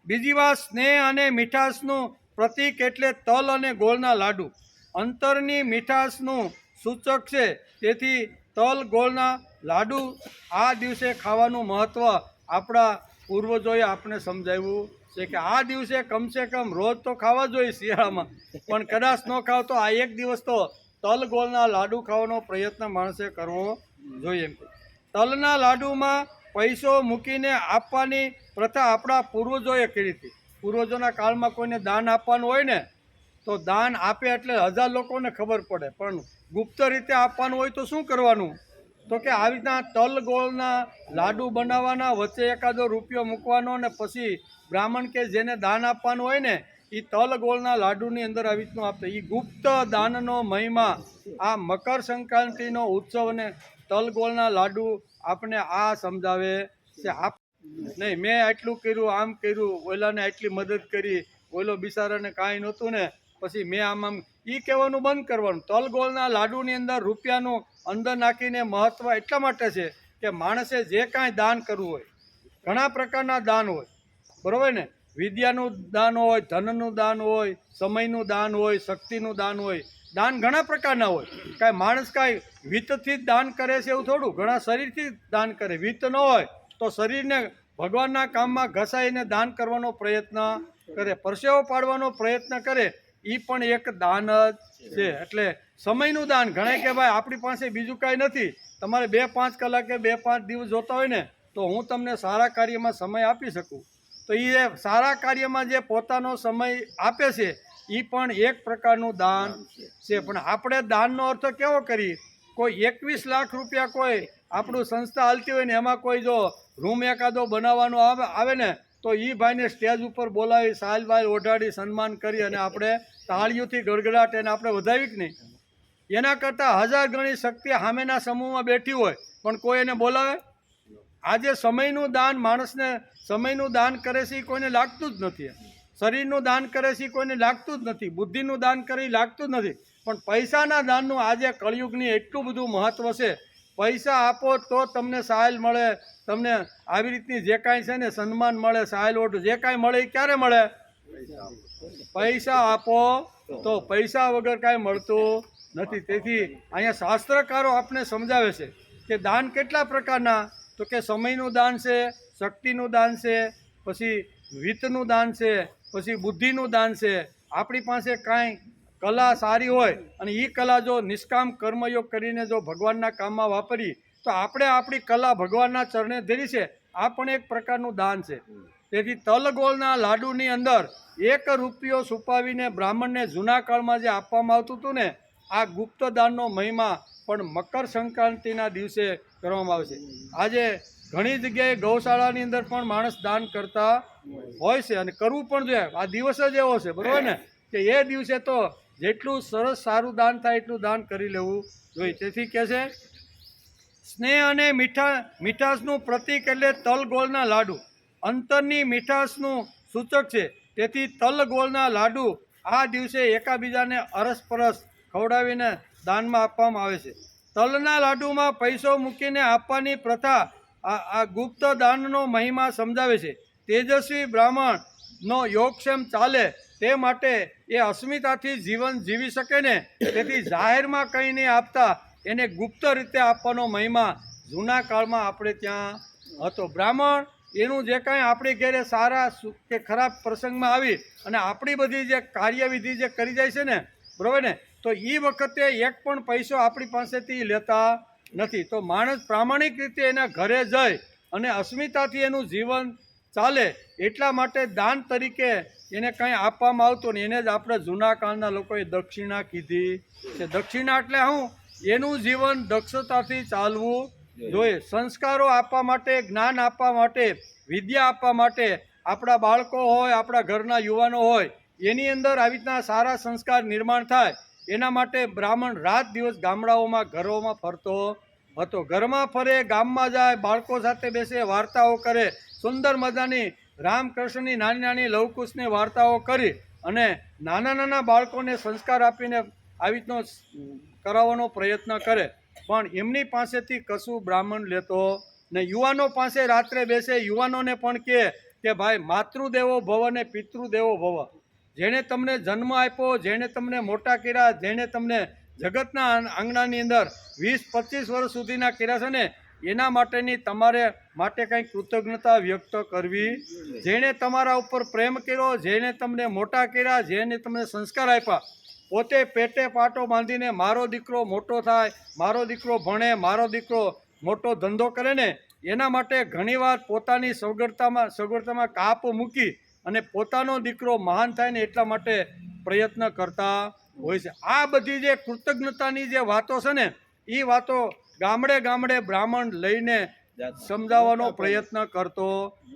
બીજી વાત, સ્નેહ અને મીઠાશનું પ્રતીક એટલે તલ અને ગોળના લાડુ અંતરની મીઠાશનું સૂચક છે. તેથી તલ ગોળના લાડુ આ દિવસે ખાવાનું મહત્ત્વ આપણા પૂર્વજોએ આપણે સમજાવ્યું છે કે આ દિવસે કમસે કમ રોજ તો ખાવા જોઈએ શિયાળામાં, પણ કદાચ ન ખાવ તો આ એક દિવસ તો તલ ગોળના લાડુ ખાવાનો પ્રયત્ન માણસે કરવો જોઈએ. તલના લાડુમાં પૈસો મૂકીને આપવાની પ્રથા આપણા પૂર્વજોએ કરી હતી. પૂર્વજોના કાળમાં કોઈને દાન આપવાનું હોય ને તો દાન આપે એટલે 1000 લોકોને ખબર પડે, પણ ગુપ્ત રીતે આપવાનું હોય તો શું કરવાનું? તો કે આવી રીતના તલ ગોળના લાડુ બનાવવાના, વચ્ચે એકાદો રૂપિયો મૂકવાનો અને પછી બ્રાહ્મણ કે જેને દાન આપવાનું હોય ને એ તલ ગોળના લાડુની અંદર આવી રીતનું આપે. એ ગુપ્ત દાનનો મહિમા આ મકર સંક્રાંતિનો ઉત્સવ અને તલ ગોળના લાડુ આપણે આ સમજાવે છે. નહીં મેં આટલું કર્યું, આમ કર્યું, ઓલાને આટલી મદદ કરી, ઓલો બિચારાને કાંઈ નહોતું ને પછી મેં આમ એ કહેવાનું બંધ કરવાનું. તલ ગોળના લાડુની અંદર રૂપિયાનું અંદર નાખીને મહત્ત્વ એટલા માટે છે કે માણસે જે કાંઈ દાન કરવું હોય, ઘણા પ્રકારના દાન હોય, બરાબર ને? વિદ્યાનું દાન હોય, ધનનું દાન હોય, સમયનું દાન હોય, શક્તિનું દાન હોય. દાન ઘણા પ્રકારના હોય. કાંઈ માણસ કાંઈ વિત્તથી જ દાન કરે છે એવું થોડું, ઘણા શરીરથી જ દાન કરે. વિત્ત ન હોય તો શરીરને ભગવાનના કામમાં ઘસાઈને દાન કરવાનો પ્રયત્ન કરે, પરસેવો પાડવાનો પ્રયત્ન કરે, એ પણ એક દાન જ છે. એટલે સમયનું દાન, ઘણા કે ભાઈ આપણી પાસે બીજું કાંઈ નથી, તમારે 2-5 કલાકે 2-5 દિવસ જોતા હોય ને તો હું તમને સારા કાર્યમાં સમય આપી શકું. તો એ સારા કાર્યમાં જે પોતાનો સમય આપે છે એ પણ એક પ્રકારનું દાન છે. પણ આપણે દાનનો અર્થ કેવો કરીએ? કોઈ 21 લાખ રૂપિયા કોઈ આપણું સંસ્થા હાલતી હોય ને એમાં કોઈ જો રૂમ એકાદો બનાવવાનો આવે ને તો એ ભાઈને સ્ટેજ ઉપર બોલાવી, સાલ બાલ ઓઢાડી, સન્માન કરી અને આપણે તાળીઓથી ગડગડાટ એને આપણે વધાવી કે નહીં? એના કરતાં 1000 ગણી શક્તિ સામેના સમૂહમાં બેઠી હોય પણ કોઈ એને બોલાવે? આજે સમયનું દાન, માણસને સમયનું દાન કરે છે એ કોઈને લાગતું જ નથી. શરીરનું દાન કરે છે એ કોઈને લાગતું જ નથી. બુદ્ધિનું દાન કરે એ લાગતું જ નથી. પણ પૈસાના દાનનું આજે કળિયુગની એટલું બધું મહત્ત્વ છે. પૈસા આપો તો તમને સહાય મળે, તમને આવી રીતની જે કાંઈ છે ને સન્માન મળે, સહાય ઓઢ જે કાંઈ મળે એ ક્યારે મળે? પૈસા આપો તો. પૈસા વગર કાંઈ મળતું નથી. તેથી અહીંયા શાસ્ત્રકારો આપણે સમજાવે છે કે દાન કેટલા પ્રકારના, તો કે સમયનું દાન છે, શક્તિનું દાન છે, પછી વિત્તનું દાન છે, પછી બુદ્ધિનું દાન છે. આપણી પાસે કાંઈ કલા સારી હોય અને એ કલા જો નિષ્કામ કર્મયોગ કરીને જો ભગવાનના કામમાં વાપરી તો આપણે આપણી કલા ભગવાનના ચરણે ધરી છે. આ પણ એક પ્રકારનું દાન છે. તેથી તલગોળના લાડુની અંદર 1 રૂપિયો છુપાવીને બ્રાહ્મણને જૂના કાળમાં જે આપવામાં આવતું હતું ને, આ ગુપ્ત દાનનો મહિમા પણ મકર સંક્રાંતિના દિવસે કરવામાં આવે છે. આજે ઘણી જગ્યાએ ગૌશાળાની અંદર પણ માણસ દાન કરતા હોય છે અને કરવું પણ જોઈએ. આ દિવસ જ એવો છે, બરાબર ને, કે એ દિવસે તો જેટલું સરસ સારું દાન થાય એટલું દાન કરી લેવું જોઈએ. તેથી કહે છે સ્નેહ અને મીઠાશનું પ્રતીક એટલે તલ ગોળના લાડુ અંતરની મીઠાશનું સૂચક છે. તેથી તલ ગોળના લાડુ આ દિવસે એકાબીજાને અરસપરસ ખવડાવીને દાનમાં આપવામાં આવે છે. તલના લાડુમાં પૈસો મૂકીને આપવાની પ્રથા આ ગુપ્ત દાનનો મહિમા સમજાવે છે. તેજસ્વી બ્રાહ્મણનો યોગક્ષેમ ચાલે તે માટે એ અસ્મિતાથી જીવન જીવી શકે ને, તેથી જાહેરમાં કંઈ નહીં આપતા એને ગુપ્ત રીતે આપવાનો મહિમા જૂના કાળમાં આપણે ત્યાં હતો. બ્રાહ્મણ એનું જે કાંઈ આપણી ઘેરે સારા કે ખરાબ પ્રસંગમાં આવી અને આપણી બધી જે કાર્યવિધિ જે કરી જાય છે ને, બરાબર ને, તો એ વખતે એક પણ પૈસો આપણી પાસેથી લેતા નથી. તો માણસ પ્રામાણિક રીતે એના ઘરે જાય અને અસ્મિતાથી એનું જીવન ચાલે એટલા માટે દાન તરીકે એને કંઈ આપવામાં આવતું ને એને જ આપણે જૂના કાળના લોકોએ દક્ષિણા કીધી છે. દક્ષિણા એટલે શું? એનું જીવન દક્ષતાથી ચાલવું જોઈએ. સંસ્કારો આપવા માટે, જ્ઞાન આપવા માટે, વિદ્યા આપવા માટે, આપણા બાળકો હોય, આપણા ઘરના યુવાનો હોય, એની અંદર આવી રીતના સારા સંસ્કાર નિર્માણ થાય એના માટે બ્રાહ્મણ રાત દિવસ ગામડાઓમાં ઘરોમાં ફરતો હતો. ઘરમાં ફરે, ગામમાં જાય, બાળકો સાથે બેસે, વાર્તાઓ કરે, સુંદર મજાની રામકૃષ્ણની નાની નાની લવકુશની વાર્તાઓ કરી અને નાના નાના બાળકોને સંસ્કાર આપીને આવી રીતનો કરાવવાનો પ્રયત્ન કરે. પણ એમની પાસેથી કશું બ્રાહ્મણ લેતો ને. યુવાનો પાસે રાત્રે બેસે, યુવાનોને પણ કહે કે ભાઈ માતૃદેવો ભવ ને પિતૃદેવો ભવ. જેણે તમને જન્મ આપ્યો, જેણે તમને મોટા કર્યા, જેણે તમને જગતના આંગણાની અંદર 20-25 વર્ષ સુધીના કર્યા છે ને, એના માટેની તમારે માટે કંઈ કૃતજ્ઞતા વ્યક્ત કરવી. જેણે તમારા ઉપર પ્રેમ કર્યો, જેણે તમને મોટા કર્યા, જેને તમને સંસ્કાર આપ્યા, પોતે પેટે પાટો બાંધીને મારો દીકરો મોટો થાય, મારો દીકરો ભણે, મારો દીકરો મોટો ધંધો કરે ને, એના માટે ઘણીવાર પોતાની સગવડતામાં કાપ મૂકી અને પોતાનો દીકરો મહાન થાય ને એટલા માટે પ્રયત્ન કરતા હોય છે. આ બધી જે કૃતજ્ઞતાની જે વાતો છે ને, એ વાતો ગામડે ગામડે બ્રાહ્મણ લઈને સમજાવવાનો પ્રયત્ન કરતો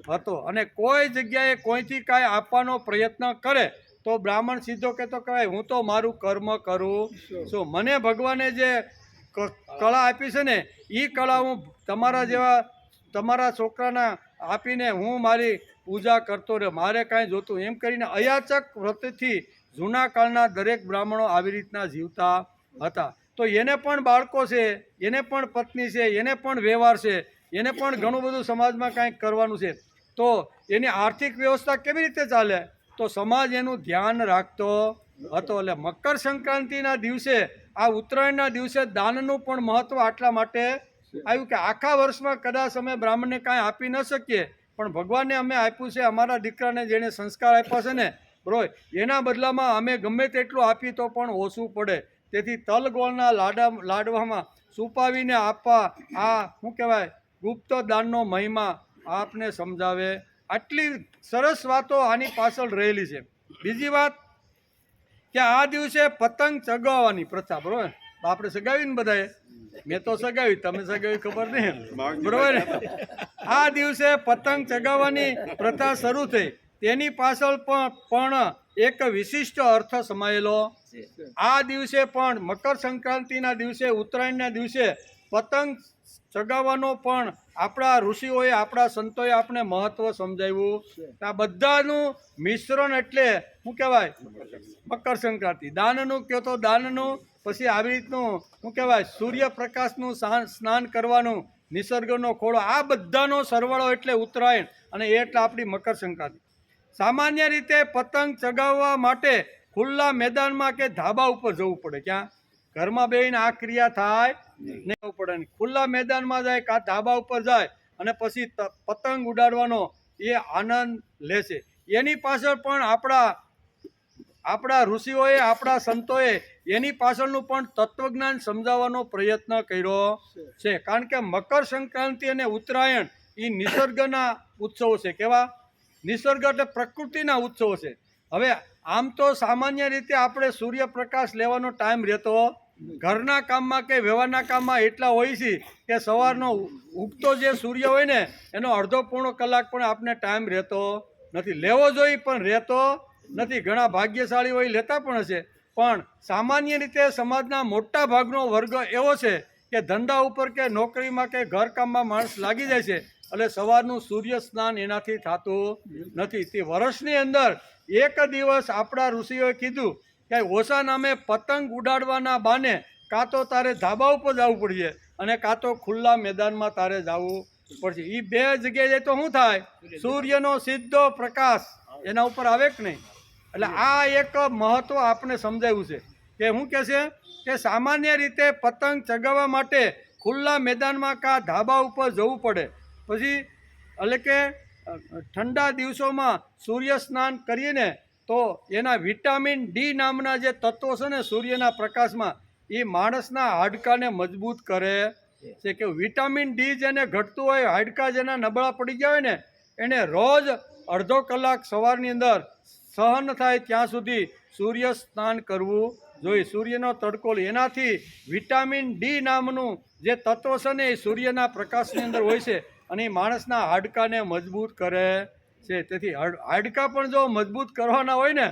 હતો. અને કોઈ જગ્યાએ કોઈથી કાંઈ આપવાનો પ્રયત્ન કરે તો બ્રાહ્મણ સીધો કહેતો કે ભાઈ હું તો મારું કર્મ કરું છું, મને ભગવાને જે કળા આપી છે ને એ કળા હું તમારા જેવા તમારા છોકરાના આપીને હું મારી પૂજા કરતો રહે, મારે કાંઈ જોતું એમ કરીને અયાચક વ્રતથી જૂના કાળના દરેક બ્રાહ્મણો આવી રીતના જીવતા હતા. તો એને પણ બાળકો છે, એને પણ પત્ની છે, એને પણ વ્યવહાર છે, એને પણ ઘણું બધું સમાજમાં કાંઈક કરવાનું છે. તો તો એની આર્થિક વ્યવસ્થા કેવી રીતે ચાલે? તો સમાજ એનું ધ્યાન રાખતો હતો. એટલે મકર સંક્રાંતિના દિવસે, આ ઉત્તરાયણના દિવસે દાનનું પણ મહત્વ આટલા માટે આવ્યું કે આખા વર્ષમાં કદાચ અમે બ્રાહ્મણને કાંઈ આપી ન શકીએ, પણ ભગવાનને અમે આપ્યું છે, અમારા દીકરાને જેણે સંસ્કાર આપ્યા છે ને બરોબર, એના બદલામાં અમે ગમે તેટલું આપીએ તો પણ ઓછું પડે. તેથી તલ ગોળના લાડવામાં છુપાવીને આપવા, આ શું કહેવાય, ગુપ્ત દાનનો મહિમા આપને સમજાવે. આટલી સરસ વાતો આની પાછળ રહેલી છે. બીજી વાત કે આ દિવસે પતંગ ચગાવવાની પ્રથા, બરોબર, આપણે સગાવી ને બધાએ, મેં તો સગાવી, તમે સગાવી ખબર નહીં, બરોબર ને? આ દિવસે પતંગ ચગાવવાની પ્રથા શરૂ થઈ, તેની પાછળ પણ એક વિશિષ્ટ અર્થ સમાયેલો. આ દિવસે પણ મકર સંક્રાંતિના દિવસે, ઉત્તરાયણના દિવસે પતંગ ચગાવવાનો પણ આપણા ઋષિઓએ, આપણા સંતોએ આપણે મહત્વ સમજાવ્યું. આ બધાનું મિશ્રણ એટલે શું કહેવાય? મકર સંક્રાંતિ. દાનનું કહો તો દાનનું, પછી આવી રીતનું શું કહેવાય, સૂર્યપ્રકાશનું સ્નાન કરવાનું, નિસર્ગનો ખોળો, આ બધાનો સરવાળો એટલે ઉત્તરાયણ, અને એટલે આપણી મકર સંક્રાંતિ. સામાન્ય રીતે પતંગ ચગાવવા માટે ખુલ્લા મેદાનમાં કે ધાબા ઉપર જવું પડે. ક્યાં? ઘરમાં બેહીને આ ક્રિયા થાય નહીં, જવું પડે. ખુલ્લા મેદાનમાં જાય, કાં ધાબા ઉપર જાય અને પછી પતંગ ઉડાડવાનો એ આનંદ લેશે. એની પાછળ પણ આપણા ઋષિઓએ, આપણા સંતોએ એની પાછળનું પણ તત્વજ્ઞાન સમજાવવાનો પ્રયત્ન કર્યો છે. કારણ કે મકર સંક્રાંતિ અને ઉત્તરાયણ એ નિસર્ગના ઉત્સવો છે. કેવા? નિસર્ગ એટલે પ્રકૃતિના ઉત્સવો છે. હવે આમ તો સામાન્ય રીતે આપણે સૂર્યપ્રકાશ લેવાનો ટાઈમ રહેતો, ઘરના કામમાં કે વ્યવહારના કામમાં એટલા હોય છે કે સવારનો ઉગતો જે સૂર્ય હોય ને એનો અડધો પોણો કલાક પણ આપણે ટાઈમ રહેતો નથી. લેવો જોઈએ પણ રહેતો નથી. ઘણા ભાગ્યશાળી હોય લેતા પણ હશે, પણ સામાન્ય રીતે સમાજના મોટા ભાગનો વર્ગ એવો છે કે ધંધા ઉપર કે નોકરીમાં કે ઘરકામમાં માણસ લાગી જાય છે, એટલે સવારનું સૂર્ય સ્નાન એનાથી થતું નથી. તે વર્ષની અંદર એક દિવસ આપણા ઋષિઓએ કીધું કે ઓછા નામે પતંગ ઉડાડવાના બાને કાં તો તારે ધાબા ઉપર જવું પડશે અને કાં તો ખુલ્લા મેદાનમાં તારે જવું પડશે. એ બે જગ્યાએ તો શું થાય? સૂર્યનો સીધો પ્રકાશ એના ઉપર આવે કે નહીં? એટલે આ એક મહત્વ આપણે સમજાવ્યું છે કે શું કહે છે કે સામાન્ય રીતે પતંગ ચગાવવા માટે ખુલ્લા મેદાનમાં કાં ધાબા ઉપર જવું પડે. પછી એટલે કે ઠંડા દિવસોમાં સૂર્ય સ્નાન કરીએ તો એના વિટામિન ડી નામના જે તત્વો છે ને સૂર્યના પ્રકાશમાં, એ માણસના હાડકાને મજબૂત કરે છે. કે વિટામિન ડી જેને ઘટતું હોય, હાડકા જેના નબળા પડી ગયા હોય ને, એને રોજ અડધો કલાક સવારની અંદર સહન થાય ત્યાં સુધી સૂર્ય સ્નાન કરવું જોઈએ. સૂર્યનો તડકો, એનાથી વિટામિન ડી નામનું જે તત્વ છે ને એ સૂર્યના પ્રકાશની અંદર હોય છે અને એ માણસના હાડકાને મજબૂત કરે છે. તેથી હાડકા પણ જો મજબૂત કરવાના હોય ને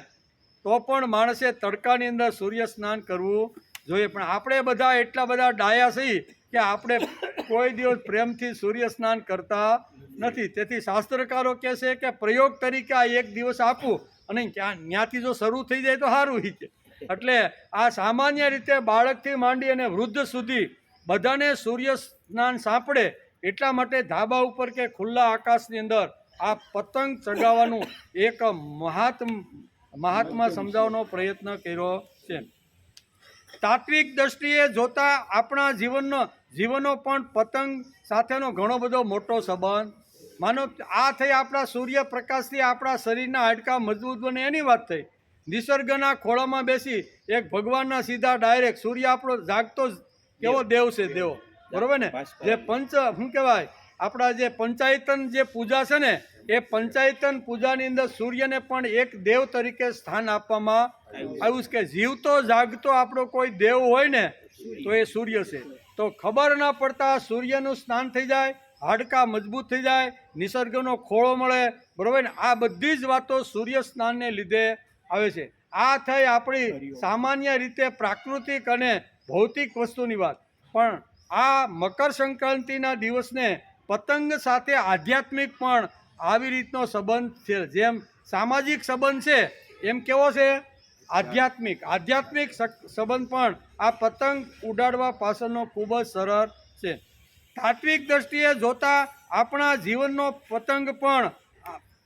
તો પણ માણસે તડકાની અંદર સૂર્ય સ્નાન કરવું જોઈએ. પણ આપણે બધા એટલા બધા ડાયા છીએ કે આપણે કોઈ દિવસ પ્રેમથી સૂર્ય સ્નાન કરતા નથી. તેથી શાસ્ત્રકારો કહે છે કે પ્રયોગ તરીકે આ એક દિવસ આપવું અને ત્યાંથી જો શરૂ થઈ જાય તો સારું છે. એટલે આ સામાન્ય રીતે બાળકથી માંડી અને વૃદ્ધ સુધી બધાને સૂર્ય સ્નાન સાંપડે એટલા માટે ધાબા ઉપર કે ખુલ્લા આકાશની અંદર આ પતંગ ચગાવવાનું એક મહાત્મા સમજાવવાનો પ્રયત્ન કર્યો છે. તાત્વિક દ્રષ્ટિએ જોતા આપણા જીવનનો પણ પતંગ સાથેનો ઘણો બધો મોટો સંબંધ. માનો આ થઈ આપણા સૂર્યપ્રકાશથી આપણા શરીરના હાડકાં મજબૂત બને એની વાત થઈ. નિસર્ગના ખોળામાં બેસી એક ભગવાનના સીધા ડાયરેક્ટ, સૂર્ય આપણો જાગતો કેવો દેવ છે, દેવ, બરોબર ને? જે શું કહેવાય, આપણા જે પંચાયતન જે પૂજા છે ને, એ પંચાયતન પૂજાની અંદર સૂર્યને પણ એક દેવ તરીકે સ્થાન આપવામાં આવ્યું છે. કે જીવતો જાગતો આપણો કોઈ દેવ હોય ને તો એ સૂર્ય છે. તો ખબર ન પડતા સૂર્યનું સ્નાન થઈ જાય, હાડકાં મજબૂત થઈ જાય, નિસર્ગનો ખોળો મળે, બરોબર ને? આ બધી જ વાતો સૂર્ય સ્નાનને લીધે આવે છે. આ થઈ આપણી સામાન્ય રીતે પ્રાકૃતિક અને ભૌતિક વસ્તુની વાત. પણ આ મકર સંક્રાંતિના દિવસને પતંગ સાથે આધ્યાત્મિક પણ આવી રીતનો સંબંધ છે. જેમ સામાજિક સંબંધ છે એમ કેવો છે? આધ્યાત્મિક સંબંધ પણ આ પતંગ ઉડાડવા પાછળનો ખૂબ જ સરળ છે. તાત્વિક દ્રષ્ટિએ જોતા આપણા જીવનનો પતંગ પણ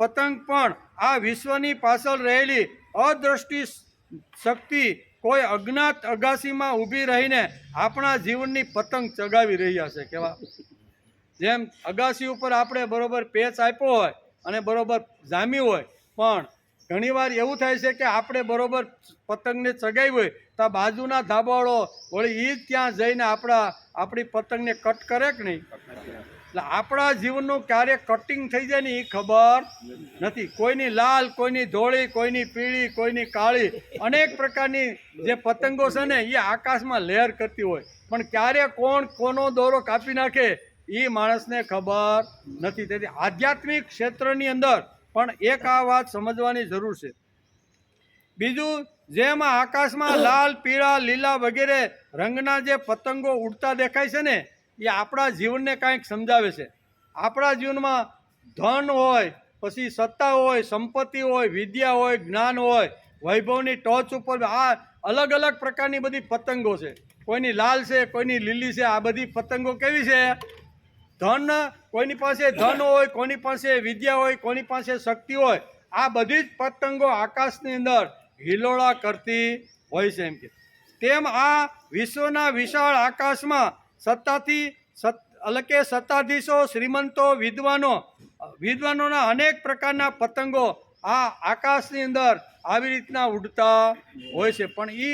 પતંગ પણ આ વિશ્વની પાછળ રહેલી અદ્રષ્ટિ શક્તિ કોઈ અજ્ઞાત અગાસીમાં ઊભી રહીને આપણા જીવનની પતંગ ચગાવી રહ્યા છે. કેવા જેમ અગાસી ઉપર આપણે બરોબર પેચ આપ્યો હોય અને બરોબર જામ્યું હોય, પણ ઘણીવાર એવું થાય છે કે આપણે બરોબર પતંગને ચગાવી હોય તો બાજુના ધાબાવાળો વળી એ જ ત્યાં જઈને આપણી પતંગને કટ કરે કે નહીં. એટલે આપણા જીવનનું ક્યારે કટિંગ થઈ જાય ને એ ખબર નથી. કોઈની લાલ, કોઈની ધોળી, કોઈની પીળી, કોઈની કાળી, અનેક પ્રકારની જે પતંગો છે ને એ આકાશમાં લહેર કરતી હોય, પણ ક્યારે કોણ કોનો દોરો કાપી નાખે એ માણસને ખબર નથી. તેથી આધ્યાત્મિક ક્ષેત્રની અંદર પણ એક આ વાત સમજવાની જરૂર છે. બીજું, જેમ આકાશમાં લાલ, પીળા, લીલા વગેરે રંગના જે પતંગો ઉડતા દેખાય છે ને એ આપણા જીવનને કાંઈક સમજાવે છે. આપણા જીવનમાં ધન હોય, પછી સત્તા હોય, સંપત્તિ હોય, વિદ્યા હોય, જ્ઞાન હોય, વૈભવની ટોચ ઉપર આ અલગ અલગ પ્રકારની બધી પતંગો છે. કોઈની લાલ છે, કોઈની લીલી છે. આ બધી પતંગો કેવી છે? ધન, કોઈની પાસે ધન હોય, કોઈની પાસે વિદ્યા હોય, કોઈની પાસે શક્તિ હોય. આ બધી જ પતંગો આકાશની અંદર હિલોળા કરતી હોય છે. એમ કે તેમ આ વિશ્વના વિશાળ આકાશમાં સત્તાધીશો, શ્રીમંતો, વિદ્વાનોના અનેક પ્રકારના પતંગો આ આકાશની અંદર આવી રીતના ઉડતા હોય છે. પણ એ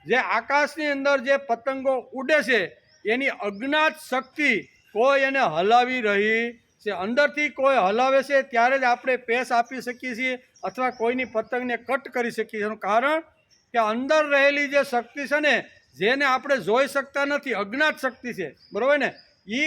જે આકાશની અંદર જે પતંગો ઉડે છે એની અજ્ઞાત શક્તિ કોઈ એને હલાવી રહી છે. અંદરથી કોઈ હલાવે છે ત્યારે જ આપણે પેસ આપી શકીએ છીએ અથવા કોઈની પતંગને કટ કરી શકીએ છીએ. એનું કારણ કે અંદર રહેલી જે શક્તિ છે ને જેને આપણે જોઈ શકતા નથી, અજ્ઞાત શક્તિ છે, બરાબર ને? એ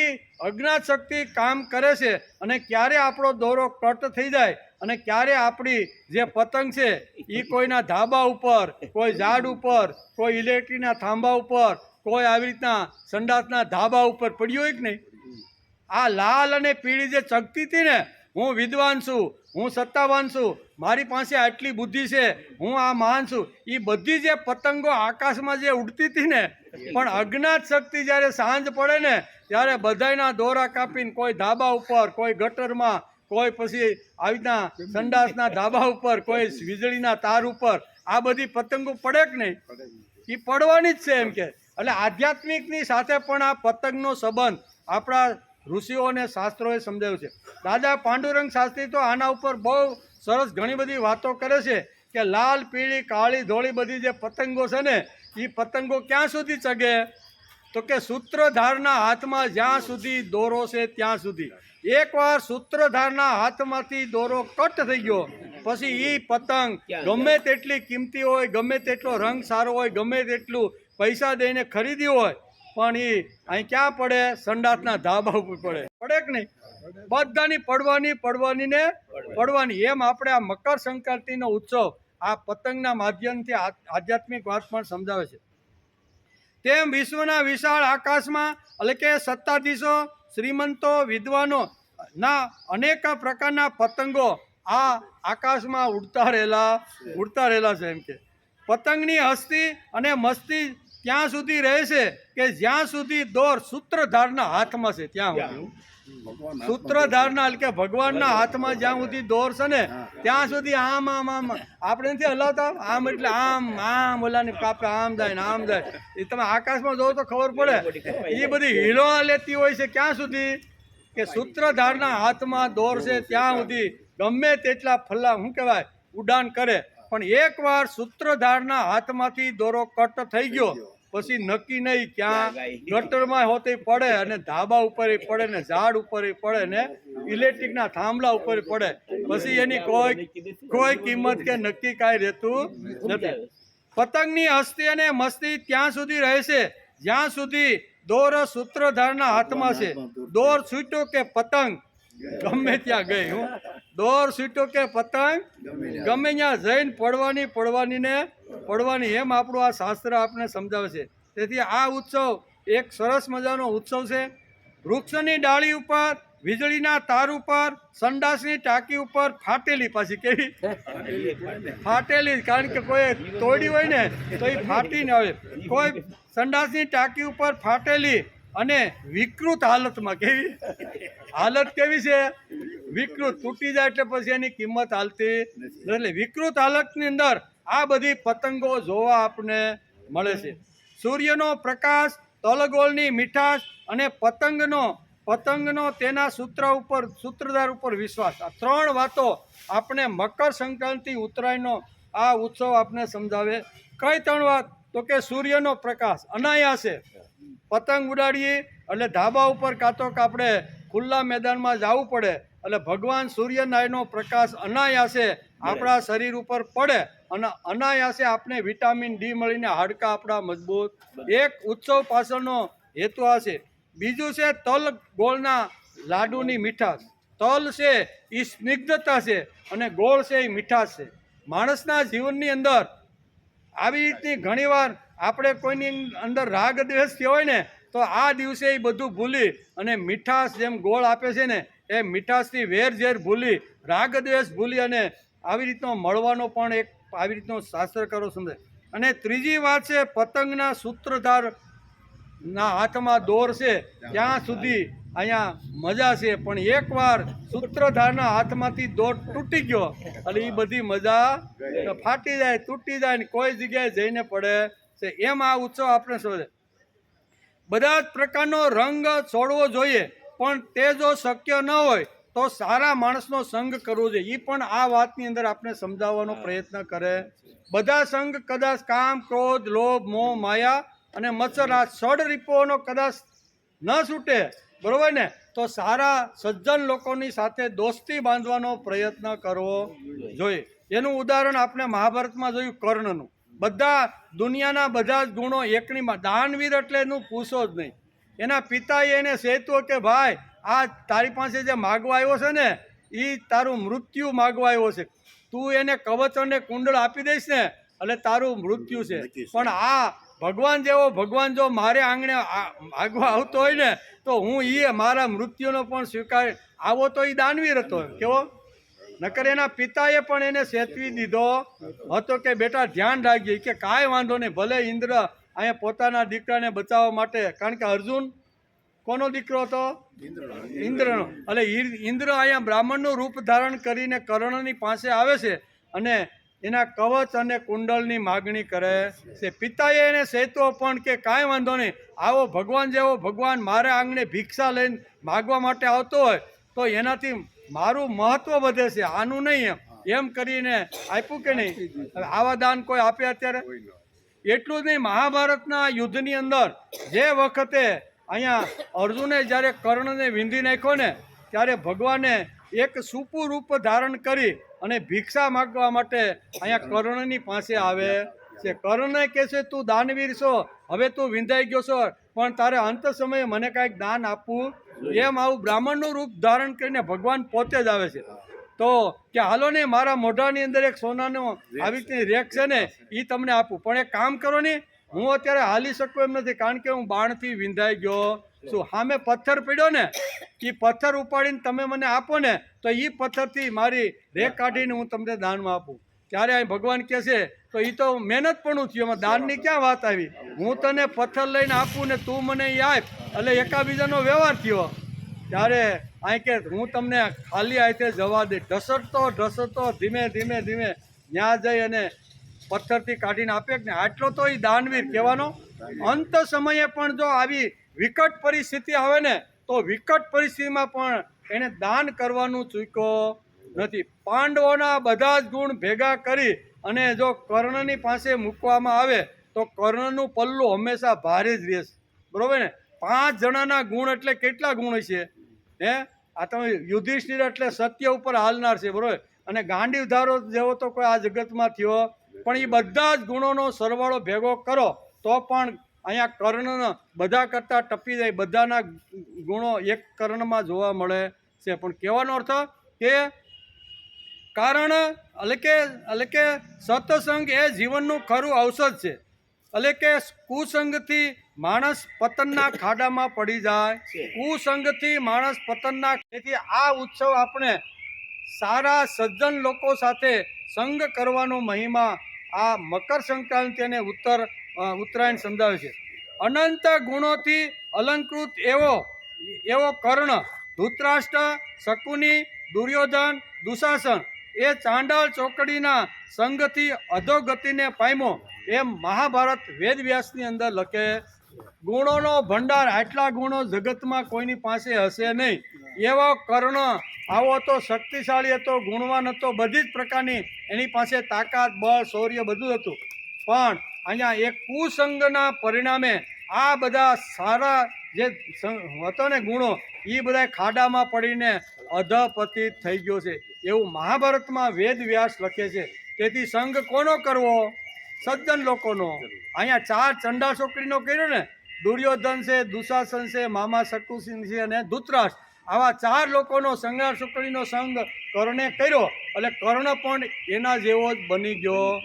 અજ્ઞાત શક્તિ કામ કરે છે અને ક્યારે આપણો દોરો કટ થઈ જાય અને ક્યારે આપણી જે પતંગ છે એ કોઈના ધાબા ઉપર, કોઈ ઝાડ ઉપર, કોઈ ઇલેક્ટ્રિકના થાંભા ઉપર, કોઈ આવી રીતના સંડાસના ધાબા ઉપર પડ્યું હોય કે નહીં. આ લાલ અને પીળી જે ચગતી હતી ને, હું વિદ્વાન છું, હું સત્તાવાન છું, મારી પાસે આટલી બુદ્ધિ છે, હું આ મહાન છું, એ બધી જે પતંગો આકાશમાં જે ઉડતી હતી ને, પણ અજ્ઞાત શક્તિ જ્યારે સાંજ પડે ને ત્યારે બધાયના દોરા કાપીને કોઈ ધાબા ઉપર, કોઈ ગટરમાં, કોઈ પછી આવી રીતના સંડાસના ધાબા ઉપર, કોઈ વીજળીના તાર ઉપર આ બધી પતંગો પડે કે નહીં? એ પડવાની જ છે. એમ કે એટલે આધ્યાત્મિકની સાથે પણ આ પતંગનો સંબંધ આપણા ઋષિઓ અને શાસ્ત્રોએ સમજાવ્યું છે. દાદા પાંડુરંગ શાસ્ત્રી તો આના ઉપર બહુ સરસ ઘણી બધી વાતો કરે છે કે લાલ, પીળી, કાળી, ધોળી બધી જે પતંગો છે ને એ પતંગો ક્યાં સુધી ચગે? તો કે સૂત્રધારના હાથમાં જ્યાં સુધી દોરો છે ત્યાં સુધી. એકવાર સૂત્રધારના હાથમાંથી દોરો કટ થઈ ગયો પછી એ પતંગ ગમે તેટલી કિંમતી હોય, ગમે તેટલો રંગ સારો હોય, ગમે તેટલું પૈસા દઈને ખરીદી હોય, પણ એ અહીં ક્યાં પડે? સંડાસના ધાબા ઉપર પડે. પડે કે નહીં? બધાની પડવાની. એમ આપણે આ મકર સંક્રાંતિનો ઉત્સવ આ પતંગના માધ્યમથી આધ્યાત્મિક વાત પણ સમજાવે છે. તેમ વિશ્વના વિશાળ આકાશમાં એટલે કે સત્તાધીશો, શ્રીમંતો, વિદ્વાનો ના અનેક પ્રકારના પતંગો આ આકાશમાં ઉડતા રહેલા છે. એમ કે પતંગની હસ્તી અને મસ્તી ત્યાં સુધી રહે છે કે જ્યાં સુધી દોર સૂત્રધારના હાથમાં છે ત્યાં સુધી. સૂત્રધારના એટલે કે ભગવાનના હાથમાં જ્યાં સુધી દોર છે ને ત્યાં સુધી આમ આપણે નથી હલાવતા, આમ એટલે આમ ઓલાને કાપે, આમ જાય ને આમ જાય. એ તમે આકાશમાં જોવો તો ખબર પડે એ બધી હિલોળા લેતી હોય છે. ક્યાં સુધી? કે સૂત્રધારના હાથમાં દોર છે ત્યાં સુધી ગમે તેટલા શું કહેવાય ઉડાન કરે, પણ એકવાર સૂત્રધારના હાથમાંથી દોરો કટ થઈ ગયો પછી નક્કી નહીં ક્યાં ગટરમાં હોતે પડે અને ધાબા ઉપર પડે ને ઝાડ ઉપર પડે ને ઇલેક્ટ્રિકના થાંભલા ઉપર પડે, પછી એની કોઈ કિંમત કે નક્કી કાંઈ રહેતું નથી. પતંગની હસ્તી અને મસ્તી ત્યાં સુધી રહે છે જ્યાં સુધી દોર સૂત્રધારના હાથમાં છે. દોર છૂટ્યો કે પતંગ ગમે ત્યાં ગઈ. દોર છૂટ્યો કે પતંગ ગમે ત્યાં જઈને પડવાની. એમ આપણું આ શાસ્ત્ર આપણે સમજાવે છે. તેથી આ ઉત્સવ એક સરસ મજાનો ઉત્સવ છે. વૃક્ષની ડાળી ઉપર, વીજળીના તાર ઉપર, સંડાસની ટાંકી ઉપર ફાટેલી, પાછી કેવી ફાટેલી, કારણ કે કોઈ તોડી હોય ને તો એ ફાટી ન આવે. કોઈ સંડાસની ટાંકી ઉપર ફાટેલી અને વિકૃત હાલતમાં. કેવી હાલત? કેવી છે? વિકૃત તૂટી જાય એટલે પછી એની કિંમત હાલતી નથી. એટલે વિકૃત હાલતની અંદર આ બધી પતંગો જોવા આપણને મળે છે. સૂર્યનો પ્રકાશ, તલગોળની મીઠાશ અને પતંગનો તેના સૂત્રધાર ઉપર વિશ્વાસ, આ ત્રણ વાતો આપણે મકર સંક્રાંતિ ઉત્તરાયણનો આ ઉત્સવ આપણે સમજાવે. કઈ ત્રણ વાત? તો કે સૂર્યનો પ્રકાશ અનાયાસે પતંગ ઉડાડીએ એટલે ધાબા ઉપર કાં તો આપણે ખુલ્લા મેદાનમાં જવું પડે એટલે ભગવાન સૂર્યનારાયણનો પ્રકાશ અનાયાસે આપણા શરીર ઉપર પડે અને અનાયાસે આપણે વિટામિન ડી મળીને હાડકાં આપણા મજબૂત. એક ઉત્સવ પાછળનો હેતુ આ છે. બીજું છે તલ ગોળના લાડુની મીઠાશ. તલ છે એ સ્નિગ્ધતા છે અને ગોળ છે એ મીઠાશ છે. માણસના જીવનની અંદર આવી રીતની ઘણીવાર આપણે કોઈની અંદર રાગ દ્વેષ હોય ને તો આ દિવસે એ બધું ભૂલી અને મીઠાશ જેમ ગોળ આપે છે ને એ મીઠાશથી વેર ઝેર ભૂલી, રાગ દ્વેષ ભૂલી અને આવી રીતનો મળવાનો પણ એક આવી રીતનો શાસ્ત્રકારો સમજે. અને ત્રીજી વાત છે પતંગના સૂત્રધારના હાથમાં દોર છે ત્યાં સુધી અહીંયા મજા છે, પણ એકવાર સૂત્રધારના હાથમાંથી દોર તૂટી ગયો એટલે એ બધી મજા ફાટી જાય, તૂટી જાય ને કોઈ જગ્યાએ જઈને પડે છે. એમ આ ઉત્સવ આપણે સમજે. બધા જ પ્રકારનો રંગ છોડવો જોઈએ, પણ તે જો શક્ય ન હોય તો સારા માણસનો સંગ કરવો જોઈએ. એ પણ આ વાતની અંદર આપણે સમજાવવાનો પ્રયત્ન કરે. બધા સંગ કદાચ કામ, ક્રોધ, લોભ, મોહ, માયા અને મત્સર આ ષડ રીપોનો કદાચ ન છૂટે, બરોબર ને, તો સારા સજ્જન લોકોની સાથે દોસ્તી બાંધવાનો પ્રયત્ન કરવો જોઈએ. એનું ઉદાહરણ આપણે મહાભારતમાં જોયું કર્ણનું. બધા દુનિયાના બધા જ ગુણો એકની દાનવીર એટલે એનું પૂછો જ નહીં. એના પિતાએ એને સહેતું કે ભાઈ આ તારી પાસે જે માગવા આવ્યો છે ને એ તારું મૃત્યુ માગવા આવ્યો છે, તું એને કવચ અને કુંડળ આપી દઈશ ને એટલે તારું મૃત્યુ છે. પણ આ ભગવાન જેવો ભગવાન જો મારે આંગણે માગવા આવતો હોય ને તો હું એ મારા મૃત્યુનો પણ સ્વીકાર આવો તો એ દાનવીર હતો. કેવો? નકર એના પિતાએ પણ એને સેતવી દીધો હતો કે બેટા ધ્યાન રાખજે, કે કાંઈ વાંધો નહીં, ભલે ઇન્દ્ર અહીંયા પોતાના દીકરાને બચાવવા માટે, કારણ કે અર્જુન કોનો દીકરો હતો? ઇન્દ્રનો. એટલે ઇન્દ્ર અહીંયા બ્રાહ્મણનું રૂપ ધારણ કરીને કર્ણની પાસે આવે છે અને એના કવચ અને કુંડળની માગણી કરે છે. પિતાએ એને સહેતો પણ કે કાંઈ વાંધો નહીં, આવો ભગવાન જેવો ભગવાન મારે આંગણે ભિક્ષા લઈને માગવા માટે આવતો હોય તો એનાથી મારું મહત્વ વધે છે, આનું નહીં એમ કરીને આપ્યું કે નહીં? આવા દાન કોઈ આપે અત્યારે? એટલું જ નહીં, મહાભારતના યુદ્ધની અંદર જે વખતે અહીંયા અર્જુને જ્યારે કર્ણને વીંધી નાખ્યો ને ત્યારે ભગવાને એક સુપું રૂપ ધારણ કરી અને ભિક્ષા માગવા માટે અહીંયા કર્ણની પાસે આવે છે. કર્ણને કહે છે તું દાનવીર છો, હવે તું વિંધાઈ ગયો છો, પણ તારે અંત સમયે મને કાંઈક દાન આપવું. એમ આવું બ્રાહ્મણનું રૂપ ધારણ કરીને ભગવાન પોતે જ આવે છે. તો કે હાલો ને મારા મોઢાની અંદર એક સોનાનો આવી રીતની રેક છે ને એ તમને આપું, પણ એક કામ કરો ને, હું અત્યારે હાલી શકું એમ નથી કારણ કે હું બાણથી વિંધાઈ ગયો છું. સામે પથ્થર પડ્યો ને એ પથ્થર ઉપાડીને તમે મને આપો ને તો એ પથ્થરથી મારી રેક કાઢીને હું તમને દાનમાં આપું. ત્યારે અહીં ભગવાન કહે છે તો એ તો મહેનત પણ થયું, એમાં દાનની ક્યાં વાત આવી? હું તને પથ્થર લઈને આપું ને તું મને એ આપ, એટલે એકાબીજાનો વ્યવહાર થયો. ત્યારે અહીં કે હું તમને ખાલી હાથે જવા દે, ઢસડતો ધીમે ધીમે ત્યાં જઈ અને પથ્થરથી કાઢીને આપે ને. આટલો તો એ દાનવીર કહેવાનો. અંત સમયે પણ જો આવી વિકટ પરિસ્થિતિ આવે ને તો વિકટ પરિસ્થિતિમાં પણ એને દાન કરવાનું ચૂક્યો નથી. પાંડવોના બધા જ ગુણ ભેગા કરી અને જો કર્ણની પાસે મૂકવામાં આવે તો કર્ણનું પલ્લું હંમેશા ભારે જ રહેશે, બરોબર ને? 5 જણાના ગુણ એટલે કેટલા ગુણ છે હે? આ તમે યુધિષ્ઠિર એટલે સત્ય ઉપર હાલનાર છે, બરોબર? અને ગાંડીવધારો જેવો તો કોઈ આ જગતમાં થયો પણ એ બધા જ ગુણોનો સરવાળો ભેગો કરો તો પણ અહીંયા કર્ણ બધા કરતાં ટપી જાય. બધાના ગુણો એક કર્ણમાં જોવા મળે છે. પણ કહેવાનો અર્થ કે કારણ એટલે કે સત્સંગ એ જીવનનું ખરું ઔષધ છે. એટલે કે કુસંગથી માણસ પતનના ખાડામાં પડી જાય, કુસંગથી માણસ પતનના. તેથી આ ઉત્સવ આપણે સારા સજ્જન લોકો સાથે સંગ કરવાનો મહિમા આ મકર સંક્રાંતિ અને ઉત્તરાયણ સમજાવે છે. અનંત ગુણોથી અલંકૃત એવો કર્ણ, ધૃતરાષ્ટ્ર, શકુની, દુર્યોધન દુશાસન એ ચાંડાળ ચોકડીના સંગથી અધોગતિને પામ્યો એમ મહાભારત વેદવ્યાસની અંદર લખે. ગુણોનો ભંડાર, આટલા ગુણો જગતમાં કોઈની પાસે હશે નહીં. એવો કર્ણ આવો તો શક્તિશાળી હતો, ગુણવાન હતો, બધી જ પ્રકારની એની પાસે તાકાત, બળ, શૌર્ય બધું હતું. પણ અહીંયા એક કુસંગના પરિણામે આ બધા સારા જે હતો ને ગુણો એ બધા ખાડામાં પડીને અધપતિત થઈ ગયો છે એવું મહાભારતમાં વેદવ્યાસ લખે છે. તેથી સંગ કોનો કરવો? સજ્જન લોકોનો. અહીંયા 4 ચંડાળ ચોકડીનો કર્યો ને, દુર્યોધન છે, દુશાસન છે, મામા શકુસિંહ છે અને ધૃતરાષ્ટ્ર. આવા 4 લોકોનો સંગાર ચોકડીનો સંગ કર્ણે કર્યો એટલે કર્ણ પણ એના જેવો જ બની ગયો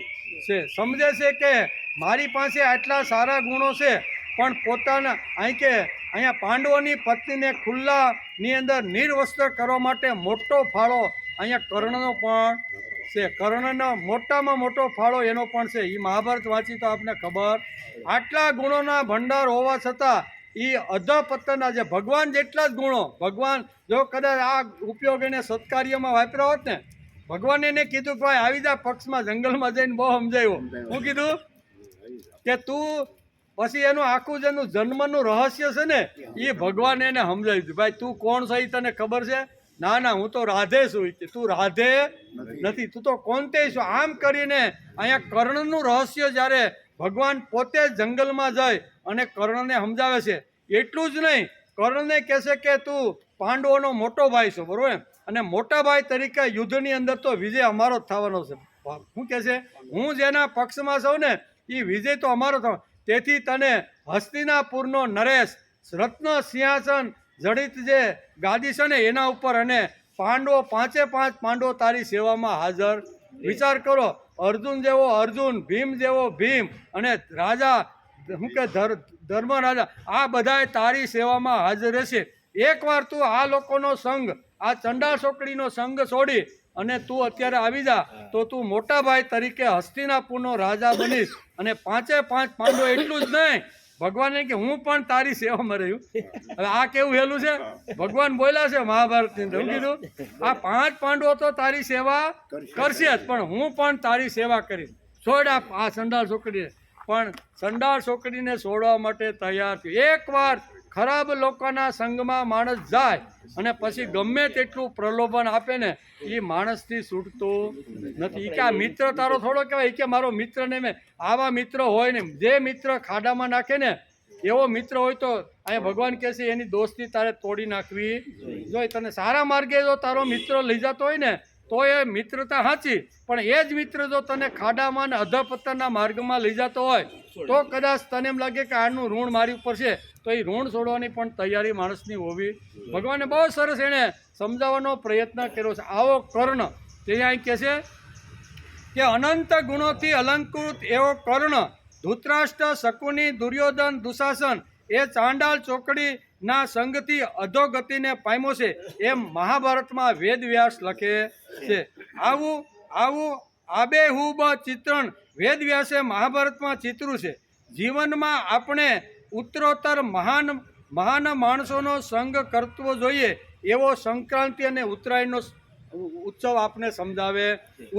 છે. સમજે છે કે મારી પાસે આટલા સારા ગુણો છે, પણ પોતાના અહીંયા પાંડવોની પત્નીને ખુલ્લાની અંદર નિર્વસ્ત્ર કરવા માટે મોટો ફાળો અહીંયા કર્ણનો પણ છે. કર્ણનો મોટામાં મોટો ફાળો એનો પણ છે. એ મહાભારત વાંચી તો આપને ખબર. આટલા ગુણોના ભંડાર હોવા છતાં એ અધપતનના જે ભગવાન જેટલા જ ગુણો, ભગવાન જો કદાચ આ ઉપયોગ એને સત્કાર્યમાં વાપર્યા હોત ને, ભગવાને એને કીધું કે ભાઈ આવી જા પક્ષમાં, જંગલમાં જઈને બહુ સમજાવ્યો. હું કીધું કે તું પછી એનું આખું જેનું જન્મનું રહસ્ય છે ને એ ભગવાને એને સમજાવી દીધું. ભાઈ તું કોણ છે એ તને ખબર છે? ના હું તો રાધે છું. કે તું રાધે નથી, તું તો કોંતે છું. આમ કરીને અહીંયા કર્ણનું રહસ્ય જ્યારે ભગવાન પોતે જ જંગલમાં જાય અને કર્ણને સમજાવે છે. એટલું જ નહીં, કર્ણને કહેશે કે તું પાંડવોનો મોટો ભાઈ છો, બરોબર? અને મોટા ભાઈ તરીકે યુદ્ધની અંદર તો વિજય અમારો જ થવાનો છે. શું કહે છે? હું જેના પક્ષમાં છું ને એ વિજય તો અમારો થવાનો. તેથી તને હસ્તિનાપુરનો નરેશ રત્ન સિંહાસન જડિત જે ગાદી છે ને એના ઉપર અને પાંડવો 5 પાંડવો તારી સેવામાં હાજર. વિચાર કરો, અર્જુન જેવો અર્જુન, ભીમ જેવો ભીમ અને રાજા શું કે ધર્મ રાજા, આ બધાય તારી સેવામાં હાજર રહેશે. એકવાર તું આ લોકોનો સંગ, આ ચંડાળ ચોકડીનો સંગ છોડી અને તું અત્યારે આવી જા તો તું મોટા ભાઈ તરીકે હસ્તિનાપુરનો રાજા બનીશ. અને 5 પાંડવો એટલું જ નહીં, ભગવાને કે હું પણ તારી સેવામાં રહ્યું. હવે આ કેવું હેલું છે? ભગવાન બોલ્યા છે મહાભારતની અંદર. હું કીધું આ 5 પાંડવો તો તારી સેવા કરશે જ, પણ હું પણ તારી સેવા કરીશ. છોડ આ ચંડાળ ચોકડીને. પણ ચંડાળ ચોકડીને છોડવા માટે તૈયાર થયું. એકવાર ખરાબ લોકોના સંગમાં માણસ જાય અને પછી ગમે તેટલું પ્રલોભન આપે ને એ માણસથી છૂટતો નથી. કે આ મિત્ર તારો થોડો કહેવાય, કે મારો મિત્ર ને મેં આવા મિત્ર હોય ને, જે મિત્ર ખાડામાં નાખે ને એવો મિત્ર હોય તો અહીંયા ભગવાન કહે છે એની દોસ્તી તારે તોડી નાખવી જોઈએ. તને સારા માર્ગે જો તારો મિત્ર લઈ જતો હોય ને તો એ મિત્રતા સાચી, પણ એ જ મિત્ર જો તને ખાડામાં અને અધપતનના માર્ગમાં લઈ જતો હોય તો કદાચ તને એમ લાગે કે આનું ઋણ મારી ઉપર છે, તો એ ઋણ છોડવાની પણ તૈયારી માણસની હોવી. ભગવાને બહુ સરસ એણે સમજાવવાનો પ્રયત્ન કર્યો છે. આવો કર્ણ તે અહીં કહે છે કે અનંત ગુણોથી અલંકૃત એવો કર્ણ, ધૃતરાષ્ટ્ર, શકુની, દુર્યોધન, દુશાસન એ ચાંડાળ ચોકડીના સંગથી અધોગતિને પામ્યો છે એમ મહાભારતમાં વેદવ્યાસ લખે છે. આવું આબેહૂબ ચિત્રણ વેદવ્યાસે મહાભારતમાં ચિત્ર્યું છે. જીવનમાં આપણે ઉત્તરોત્તર મહાન માણસોનો સંગ કરવો જોઈએ એવો સંક્રાંતિ અને ઉત્તરાયણનો ઉત્સવ આપને સમજાવે.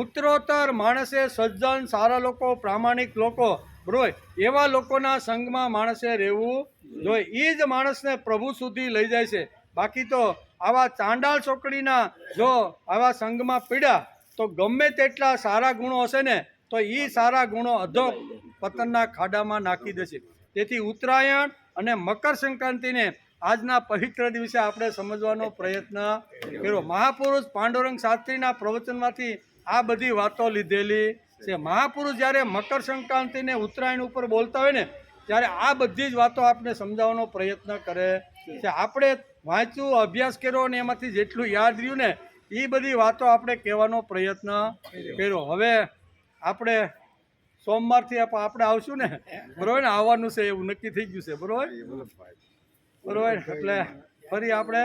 ઉત્તરોત્તર માણસે સજ્જન, સારા લોકો, પ્રામાણિક લોકો, બરોબર, એવા લોકોના સંગમાં માણસે રહેવું જોઈએ. એ જ માણસને પ્રભુ સુધી લઈ જાય છે. બાકી તો આવા ચાંડાળ ચોકડીના જો આવા સંગમાં પીડ્યા તો ગમે તેટલા સારા ગુણો હશે ને તો એ સારા ગુણો અધો પતનના ખાડામાં નાખી દેશે. તેથી ઉત્તરાયણ અને મકર સંક્રાંતિને આજના પવિત્ર દિવસે આપણે સમજવાનો પ્રયત્ન કર્યો. મહાપુરુષ પાંડુરંગ શાસ્ત્રીના પ્રવચનમાંથી આ બધી વાતો લીધેલી છે. મહાપુરુષ જ્યારે મકર સંક્રાંતિને ઉત્તરાયણ ઉપર બોલતા હોય ને ત્યારે આ બધી જ વાતો આપણે સમજાવવાનો પ્રયત્ન કરે છે. આપણે વાંચ્યું, અભ્યાસ કર્યો અને એમાંથી જેટલું યાદ રહ્યું ને એ બધી વાતો આપણે કહેવાનો પ્રયત્ન કર્યો. હવે આપણે સોમવારથી આપણે આવશું ને, બરોબર ને? આવવાનું છે એવું નક્કી થઈ ગયું છે, બરોબર? એટલે ફરી આપણે